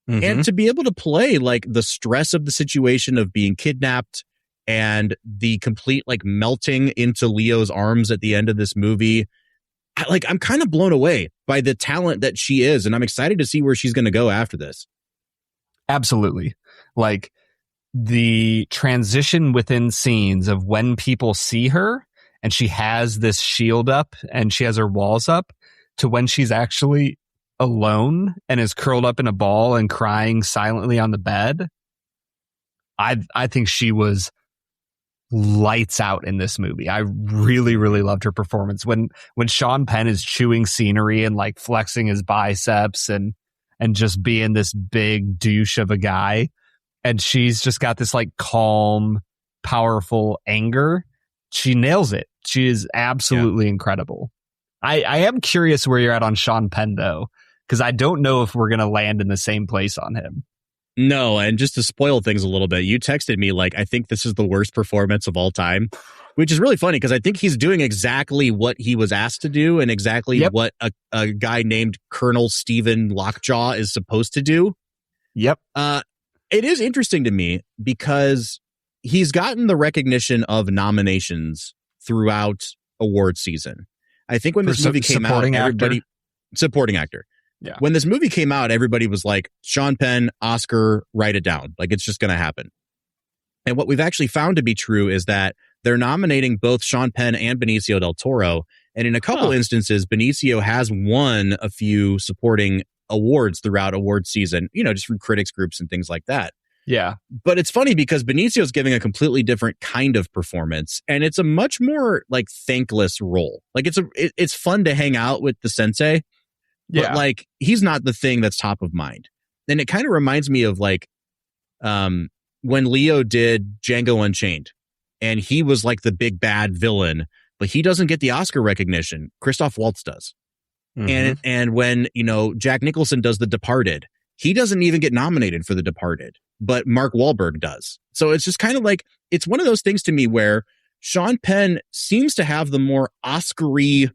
Mm-hmm. And to be able to play like the stress of the situation of being kidnapped and the complete like melting into Leo's arms at the end of this movie. I'm kind of blown away by the talent that she is. And I'm excited to see where she's going to go after this. Absolutely. Like, the transition within scenes of when people see her and she has this shield up and she has her walls up, to when she's actually alone and is curled up in a ball and crying silently on the bed. I think she was lights out in this movie. I really, really loved her performance. When Sean Penn is chewing scenery and like flexing his biceps and just being this big douche of a guy, and she's just got this like calm, powerful anger. She nails it. She is absolutely incredible. I am curious where you're at on Sean Penn though, because I don't know if we're going to land in the same place on him. No, and just to spoil things a little bit, you texted me like, I think this is the worst performance of all time, which is really funny because I think he's doing exactly what he was asked to do and exactly what a guy named Colonel Stephen Lockjaw is supposed to do. Yep. It is interesting to me because he's gotten the recognition of nominations throughout award season. I think when this movie came out, supporting actor. Yeah. When this movie came out, everybody was like, Sean Penn, Oscar, write it down. Like, it's just going to happen. And what we've actually found to be true is that they're nominating both Sean Penn and Benicio del Toro. And in a couple instances, Benicio has won a few supporting awards throughout award season, just from critics groups and things like that. Yeah. But it's funny because Benicio's giving a completely different kind of performance, and it's a much more like thankless role. Like, it's fun to hang out with the sensei. But like, he's not the thing that's top of mind. And it kind of reminds me of like when Leo did Django Unchained and he was like the big bad villain, but he doesn't get the Oscar recognition. Christoph Waltz does. Mm-hmm. And when, Jack Nicholson does The Departed he doesn't even get nominated for The Departed, but Mark Wahlberg does. So it's just kind of like, it's one of those things to me where Sean Penn seems to have the more Oscar-y,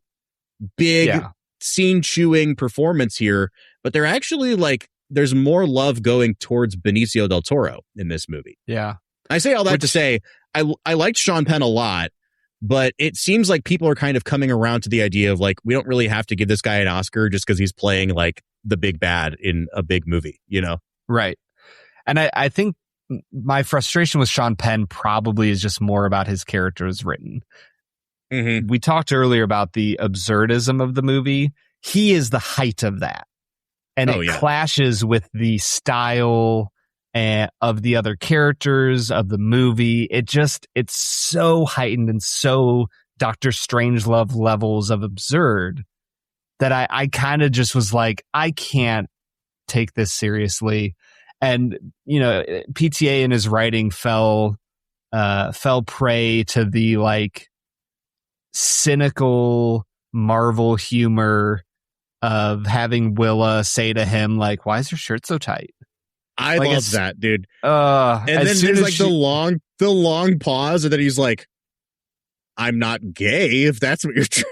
big, scene-chewing performance here, but they're actually like, there's more love going towards Benicio del Toro in this movie. Yeah. I say all that to say, I liked Sean Penn a lot, but it seems like people are kind of coming around to the idea of like, we don't really have to give this guy an Oscar just because he's playing like the big bad in a big movie, you know? Right. And I think my frustration with Sean Penn probably is just more about his character as written. Mm-hmm. We talked earlier about the absurdism of the movie. He is the height of that. And it clashes with the style of the other characters of the movie. It's so heightened and so Dr. Strangelove levels of absurd that I kind of just was like, I can't take this seriously. And, you know, PTA in his writing fell prey to the like cynical Marvel humor of having Willa say to him, like, why is your shirt so tight? I like love that, dude. And then there's like the long pause, and then he's like, I'm not gay, if that's what you're trying.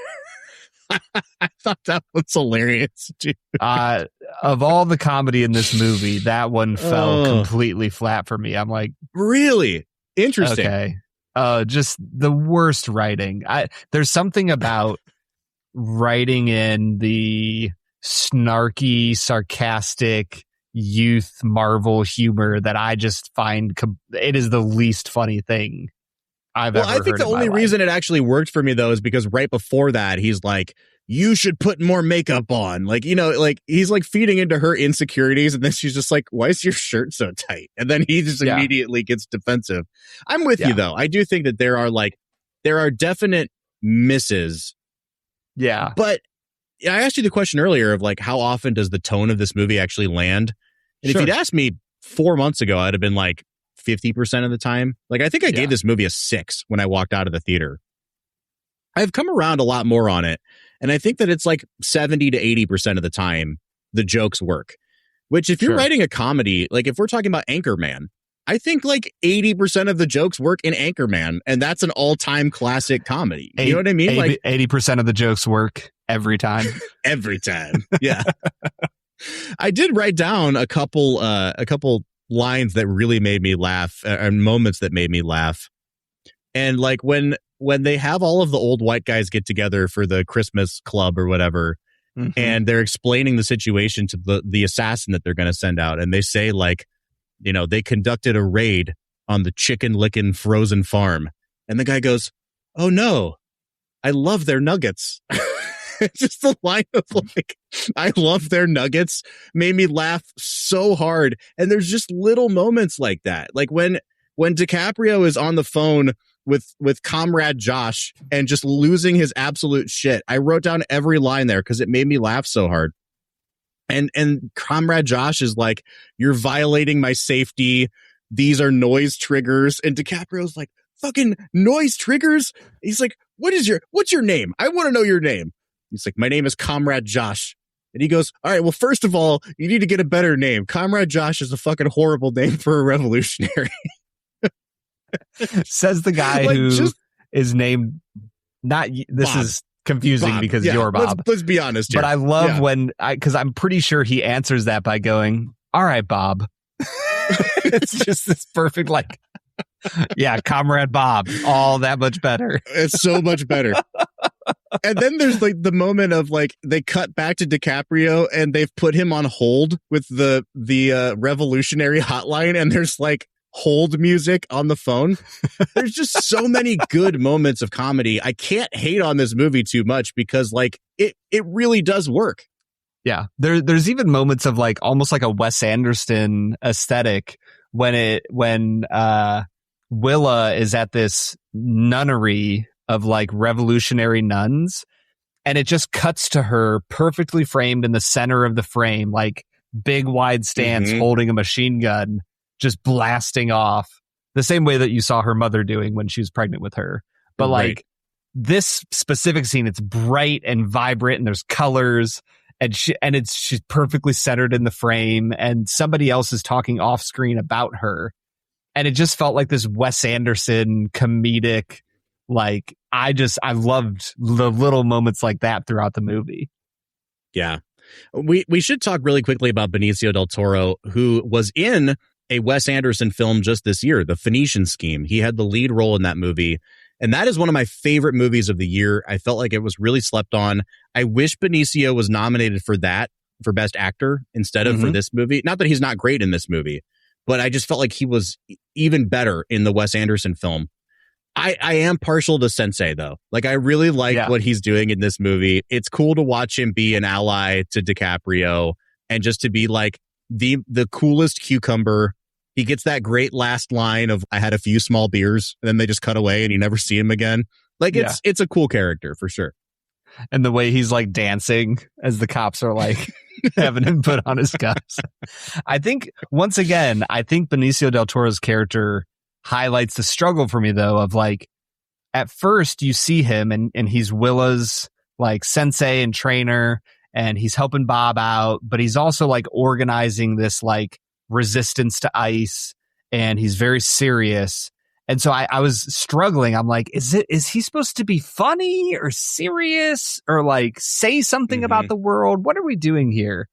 I thought that was hilarious, dude. Of all the comedy in this movie, that one fell completely flat for me. I'm like, really? Interesting. Okay. Just the worst writing. There's something about writing in the snarky, sarcastic youth Marvel humor that I just find it is the least funny thing I've ever heard. I think the only reason it actually worked for me though is because right before that he's like, you should put more makeup on, like, you know, like he's like feeding into her insecurities, and then she's just like, why is your shirt so tight? And then he just immediately gets defensive. I'm with you though. I do think that there are definite misses. Yeah. But I asked you the question earlier of like, how often does the tone of this movie actually land? And if you'd asked me 4 months ago, I'd have been like 50% of the time. Like, I think I gave this movie a 6 when I walked out of the theater. I've come around a lot more on it. And I think that it's like 70 to 80% of the time, the jokes work. Which if you're writing a comedy, like if we're talking about Anchorman, I think like 80% of the jokes work in Anchorman. And that's an all-time classic comedy. You know what I mean? Like 80% of the jokes work every time. Every time. Yeah. I did write down a couple lines that really made me laugh, and moments that made me laugh. And like when they have all of the old white guys get together for the Christmas club or whatever, and they're explaining the situation to the assassin that they're going to send out. And they say like, you know, they conducted a raid on the chicken licking frozen farm. And the guy goes, oh no, I love their nuggets. Just the line of like, I love their nuggets made me laugh so hard. And there's just little moments like that. Like when DiCaprio is on the phone with Comrade Josh and just losing his absolute shit. I wrote down every line there because it made me laugh so hard. And Comrade Josh is like, you're violating my safety. These are noise triggers. And DiCaprio's like, fucking noise triggers? He's like, what's your name? I want to know your name. He's like, my name is Comrade Josh. And he goes, all right, well, first of all, you need to get a better name. Comrade Josh is a fucking horrible name for a revolutionary. Says the guy who is named not. This Bob. Is confusing Bob. because you're Bob. Let's be honest here. But I love because I'm pretty sure he answers that by going, all right, Bob. It's just this perfect, like, yeah, Comrade Bob, all that much better. It's so much better. And then there's like the moment of like they cut back to DiCaprio and they've put him on hold with the revolutionary hotline, and there's like hold music on the phone. There's just so many good moments of comedy. I can't hate on this movie too much because like it really does work. Yeah. There's even moments of like almost like a Wes Anderson aesthetic when Willa is at this nunnery of like revolutionary nuns, and it just cuts to her perfectly framed in the center of the frame, like big wide stance holding a machine gun, just blasting off the same way that you saw her mother doing when she was pregnant with her. But like this specific scene, it's bright and vibrant and there's colors and she's perfectly centered in the frame, and somebody else is talking off screen about her. And it just felt like this Wes Anderson comedic, like, I loved the little moments like that throughout the movie. Yeah. We should talk really quickly about Benicio del Toro, who was in a Wes Anderson film just this year, The Phoenician Scheme. He had the lead role in that movie. And that is one of my favorite movies of the year. I felt like it was really slept on. I wish Benicio was nominated for that, for Best Actor, instead of for this movie. Not that he's not great in this movie, but I just felt like he was even better in the Wes Anderson film. I am partial to Sensei, though. Like, I really like what he's doing in this movie. It's cool to watch him be an ally to DiCaprio and just to be like the coolest cucumber. He gets that great last line of, I had a few small beers, and then they just cut away and you never see him again. Like, it's a cool character for sure. And the way he's like dancing as the cops are like having him put on his cuffs. I think, once again, Benicio del Toro's character highlights the struggle for me, though, of like, at first you see him and he's Willa's like sensei and trainer, and he's helping Bob out, but he's also like organizing this like resistance to ICE, and he's very serious. And so I was struggling. I'm like, is he supposed to be funny or serious or like say something about the world? What are we doing here?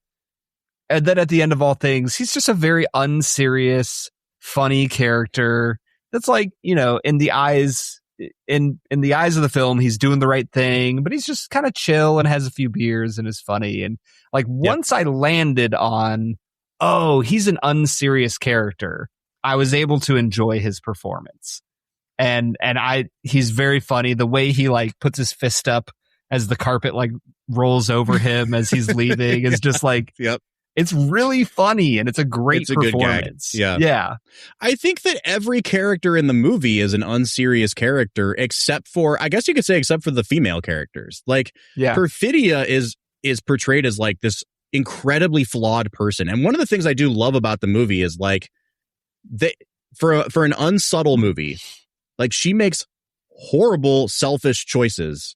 And then at the end of all things, he's just a very unserious, funny character that's like, you know, in the eyes of the film, he's doing the right thing, but he's just kind of chill and has a few beers and is funny. And like, once I landed on, oh, he's an unserious character, I was able to enjoy his performance. And he's very funny. The way he like puts his fist up as the carpet like rolls over him as he's leaving is just like, it's really funny, and it's a great performance. Good gag. Yeah. I think that every character in the movie is an unserious character, except for, I guess you could say, except for the female characters. Like, Perfidia is portrayed as like this incredibly flawed person. And one of the things I do love about the movie is like, for an unsubtle movie, like, she makes horrible, selfish choices,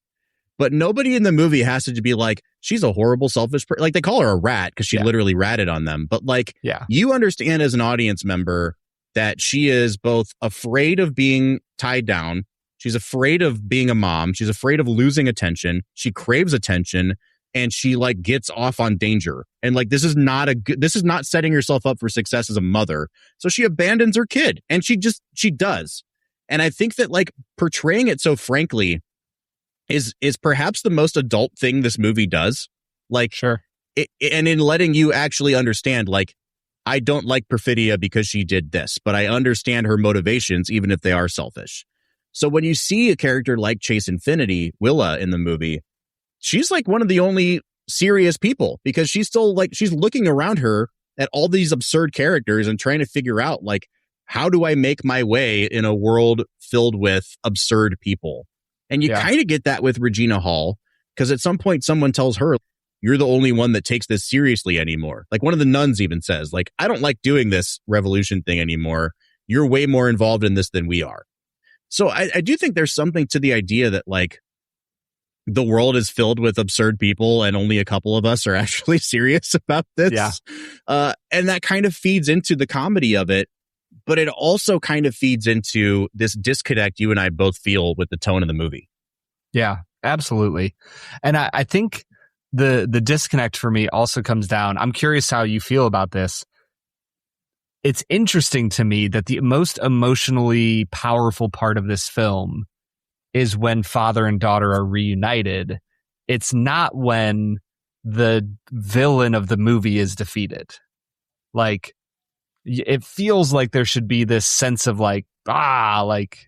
but nobody in the movie has to be like, she's a horrible, selfish person. Like, they call her a rat because she literally ratted on them. But like, you understand as an audience member that she is both afraid of being tied down. She's afraid of being a mom. She's afraid of losing attention. She craves attention, and she like gets off on danger. And like, this is not setting herself up for success as a mother. So she abandons her kid, and she does. And I think that like portraying it so frankly is perhaps the most adult thing this movie does. Like, and in letting you actually understand, like, I don't like Perfidia because she did this, but I understand her motivations, even if they are selfish. So when you see a character like Chase Infinity, Willa, in the movie, she's like one of the only serious people, because she's still like, she's looking around her at all these absurd characters and trying to figure out, like, how do I make my way in a world filled with absurd people? And you kind of get that with Regina Hall, because at some point someone tells her, you're the only one that takes this seriously anymore. Like, one of the nuns even says, like, I don't like doing this revolution thing anymore. You're way more involved in this than we are. So I do think there's something to the idea that, like, the world is filled with absurd people and only a couple of us are actually serious about this. Yeah. And that kind of feeds into the comedy of it. But it also kind of feeds into this disconnect you and I both feel with the tone of the movie. Yeah, absolutely. And I think the disconnect for me also comes down, I'm curious how you feel about this. It's interesting to me that the most emotionally powerful part of this film is when father and daughter are reunited. It's not when the villain of the movie is defeated. Like, it feels like there should be this sense of like, like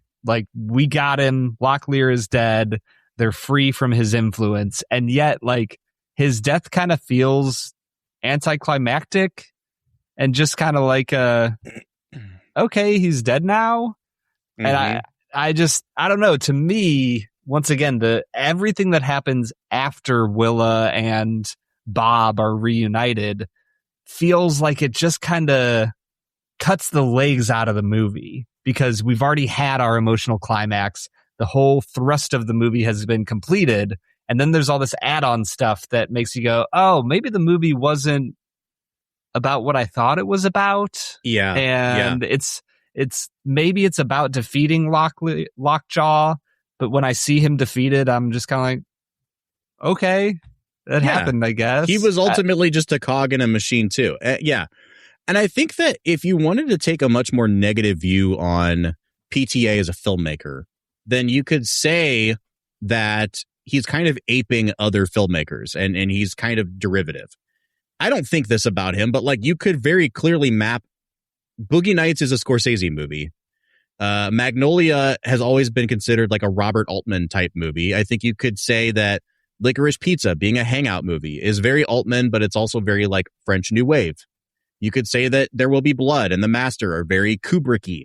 we got him. Locklear is dead. They're free from his influence. And yet, like, his death kind of feels anticlimactic and just kind of like, okay, he's dead now. Mm-hmm. And I don't know. To me, once again, everything that happens after Willa and Bob are reunited feels like it just kind of cuts the legs out of the movie, because we've already had our emotional climax. The whole thrust of the movie has been completed, And then there's all this add-on stuff that makes you go, oh, maybe the movie wasn't about what I thought it was about. Yeah. And it's maybe it's about defeating Lockjaw, but when I see him defeated, I'm just kind of like, okay, that happened, I guess. He was ultimately just a cog in a machine too. Yeah. And I think that if you wanted to take a much more negative view on PTA as a filmmaker, then you could say that he's kind of aping other filmmakers and he's kind of derivative. I don't think this about him, but like you could very clearly map Boogie Nights is a Scorsese movie. Magnolia has always been considered like a Robert Altman type movie. I think you could say that Licorice Pizza, being a hangout movie, is very Altman, but it's also very like French New Wave. You could say that There Will Be Blood and The Master are very Kubrick-y.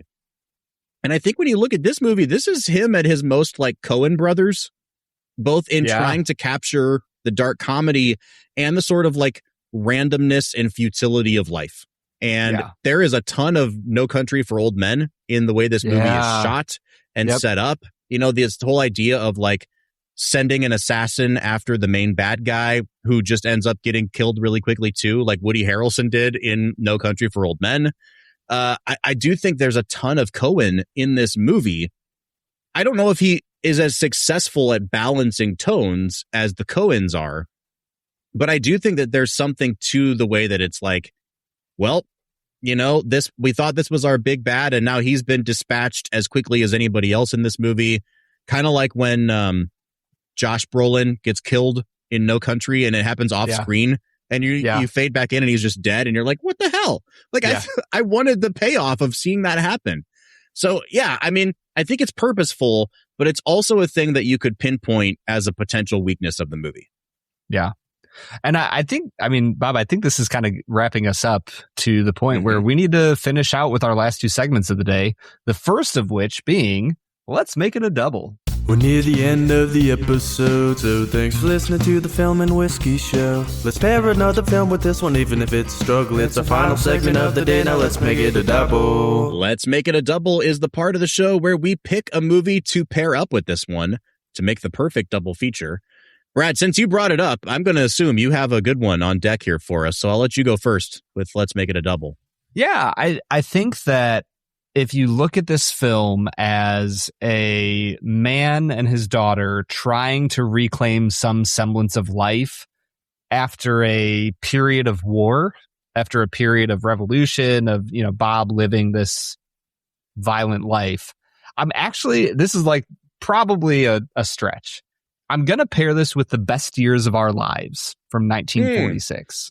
And I think when you look at this movie, this is him at his most like Coen brothers, both in trying to capture the dark comedy and the sort of like randomness and futility of life. And there is a ton of No Country for Old Men in the way this movie is shot and set up. You know, this whole idea of like sending an assassin after the main bad guy who just ends up getting killed really quickly too, like Woody Harrelson did in No Country for Old Men. I do think there's a ton of Coen in this movie. I don't know if he is as successful at balancing tones as the Coens are, but I do think that there's something to the way that it's like, well, you know, we thought this was our big bad, and now he's been dispatched as quickly as anybody else in this movie. Kind of like when Josh Brolin gets killed in No Country, and it happens off screen, and you fade back in, and he's just dead, and you're like, what the hell? Like, I wanted the payoff of seeing that happen. So, yeah, I mean, I think it's purposeful, but it's also a thing that you could pinpoint as a potential weakness of the movie. Yeah. And I think, I mean, Bob, I think this is kind of wrapping us up to the point where we need to finish out with our last two segments of the day. The first of which being, let's make it a double. We're near the end of the episode, so thanks for listening to the Film and Whiskey Show. Let's pair another film with this one, even if it's a struggle. It's our final segment of the day, now let's make it a double. Let's Make It a Double is the part of the show where we pick a movie to pair up with this one to make the perfect double feature. Brad, since you brought it up, I'm going to assume you have a good one on deck here for us, so I'll let you go first with Let's Make It a Double. Yeah, I think that if you look at this film as a man and his daughter trying to reclaim some semblance of life after a period of war, after a period of revolution, of, you know, Bob living this violent life, this is like probably a stretch. I'm going to pair this with The Best Years of Our Lives from 1946.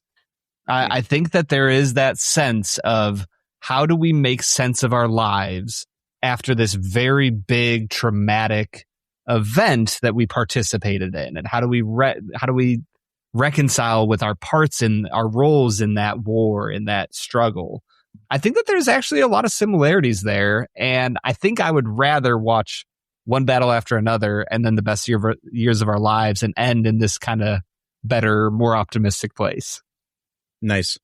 I think that there is that sense of how do we make sense of our lives after this very big traumatic event that we participated in, and how do we reconcile with our parts in our roles in that war, in that struggle. I think that there's actually a lot of similarities there, and I think I would rather watch One Battle After Another and then The Best Years of Our Lives and end in this kind of better, more optimistic place. Nice.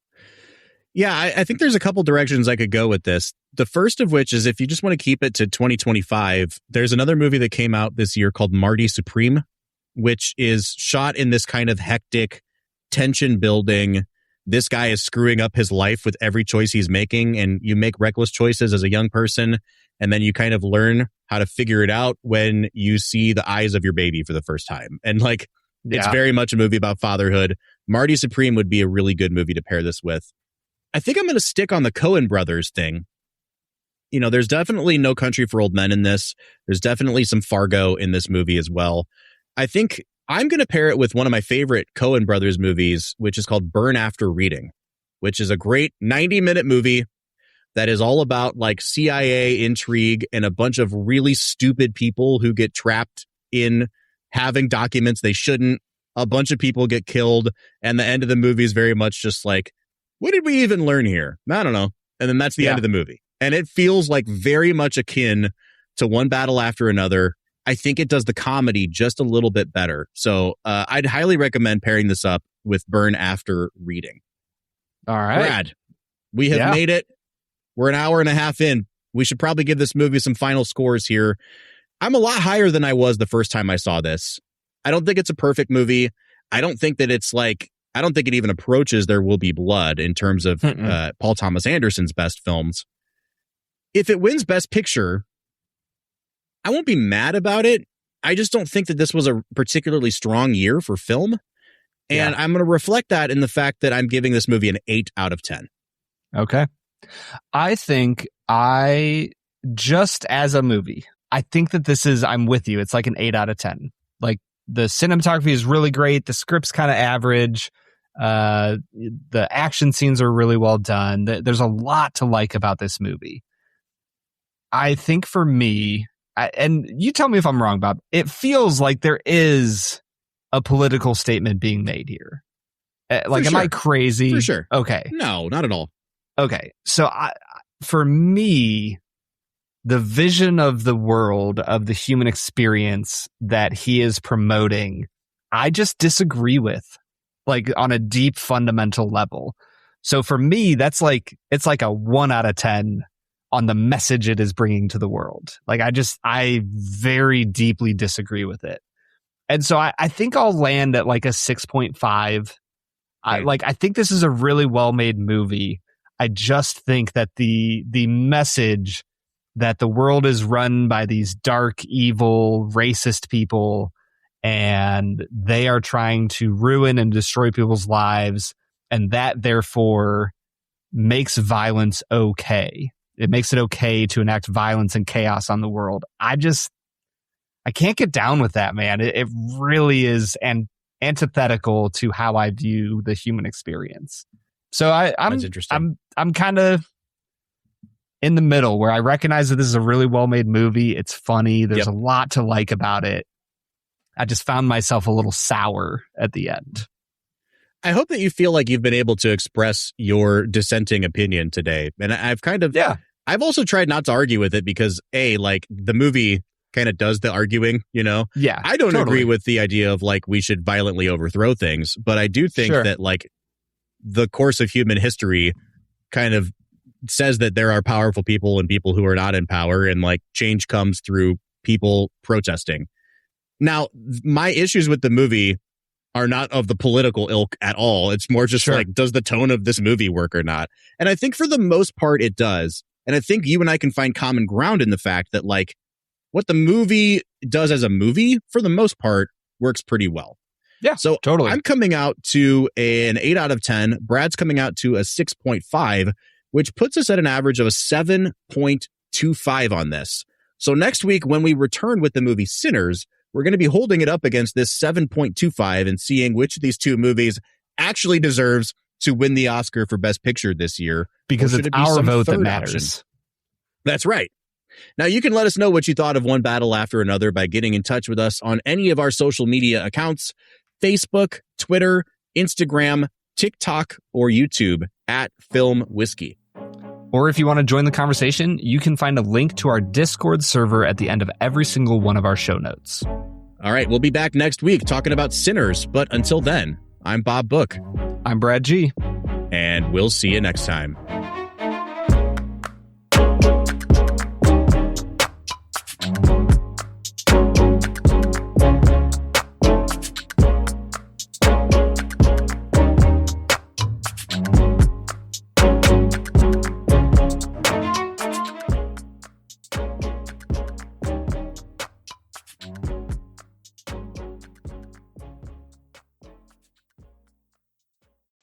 Yeah, I think there's a couple directions I could go with this. The first of which is if you just want to keep it to 2025, there's another movie that came out this year called Marty Supreme, which is shot in this kind of hectic, tension building. This guy is screwing up his life with every choice he's making, and you make reckless choices as a young person, and then you kind of learn how to figure it out when you see the eyes of your baby for the first time. And like, it's very much a movie about fatherhood. Marty Supreme would be a really good movie to pair this with. I think I'm going to stick on the Coen brothers thing. You know, there's definitely No Country for Old Men in this. There's definitely some Fargo in this movie as well. I think I'm going to pair it with one of my favorite Coen brothers movies, which is called Burn After Reading, which is a great 90-minute movie that is all about like CIA intrigue and a bunch of really stupid people who get trapped in having documents they shouldn't. A bunch of people get killed, and the end of the movie is very much just like, what did we even learn here? I don't know. And then that's the end of the movie. And it feels like very much akin to One Battle After Another. I think it does the comedy just a little bit better. So I'd highly recommend pairing this up with Burn After Reading. All right. Brad, we have made it. We're an hour and a half in. We should probably give this movie some final scores here. I'm a lot higher than I was the first time I saw this. I don't think it's a perfect movie. I don't think that I don't think it even approaches There Will Be Blood in terms of Paul Thomas Anderson's best films. If it wins Best Picture, I won't be mad about it. I just don't think that this was a particularly strong year for film. And I'm going to reflect that in the fact that I'm giving this movie an 8 out of 10. Okay. I think just as a movie, I think that I'm with you. It's like an 8 out of 10. Like the cinematography is really great. The script's kind of average. The action scenes are really well done. There's a lot to like about this movie. I think for me, and you tell me if I'm wrong, Bob, it feels like there is a political statement being made here. Like, am I crazy? For sure. Okay. No, not at all. Okay. So for me, the vision of the world, of the human experience that he is promoting, I just disagree with, like on a deep fundamental level. So for me, it's like a 1 out of 10 on the message it is bringing to the world. Like I very deeply disagree with it. And so I think I'll land at like a 6.5. I think this is a really well-made movie. I just think that the message that the world is run by these dark, evil, racist people, and they are trying to ruin and destroy people's lives, and that therefore makes violence okay. It makes it okay to enact violence and chaos on the world. I can't get down with that, man. It really is antithetical to how I view the human experience. So That's interesting. I'm kind of in the middle where I recognize that this is a really well-made movie. It's funny. There's a lot to like about it. I just found myself a little sour at the end. I hope that you feel like you've been able to express your dissenting opinion today. And I've I've also tried not to argue with it because like the movie kind of does the arguing, you know? Yeah. I don't agree with the idea of like we should violently overthrow things, but I do think that like the course of human history kind of says that there are powerful people and people who are not in power, and like change comes through people protesting. Now, my issues with the movie are not of the political ilk at all. It's more just like, does the tone of this movie work or not? And I think for the most part it does. And I think you and I can find common ground in the fact that like what the movie does as a movie, for the most part, works pretty well. Yeah, so totally. I'm coming out to an 8 out of 10. Brad's coming out to a 6.5, which puts us at an average of a 7.25 on this. So next week, when we return with the movie Sinners, we're going to be holding it up against this 7.25 and seeing which of these two movies actually deserves to win the Oscar for Best Picture this year. Because it's our vote that matters. Option? That's right. Now, you can let us know what you thought of one battle after another by getting in touch with us on any of our social media accounts: Facebook, Twitter, Instagram, TikTok, or YouTube at Film Whiskey. Or if you want to join the conversation, you can find a link to our Discord server at the end of every single one of our show notes. All right, we'll be back next week talking about Sinners. But until then, I'm Bob Book. I'm Brad G. And we'll see you next time.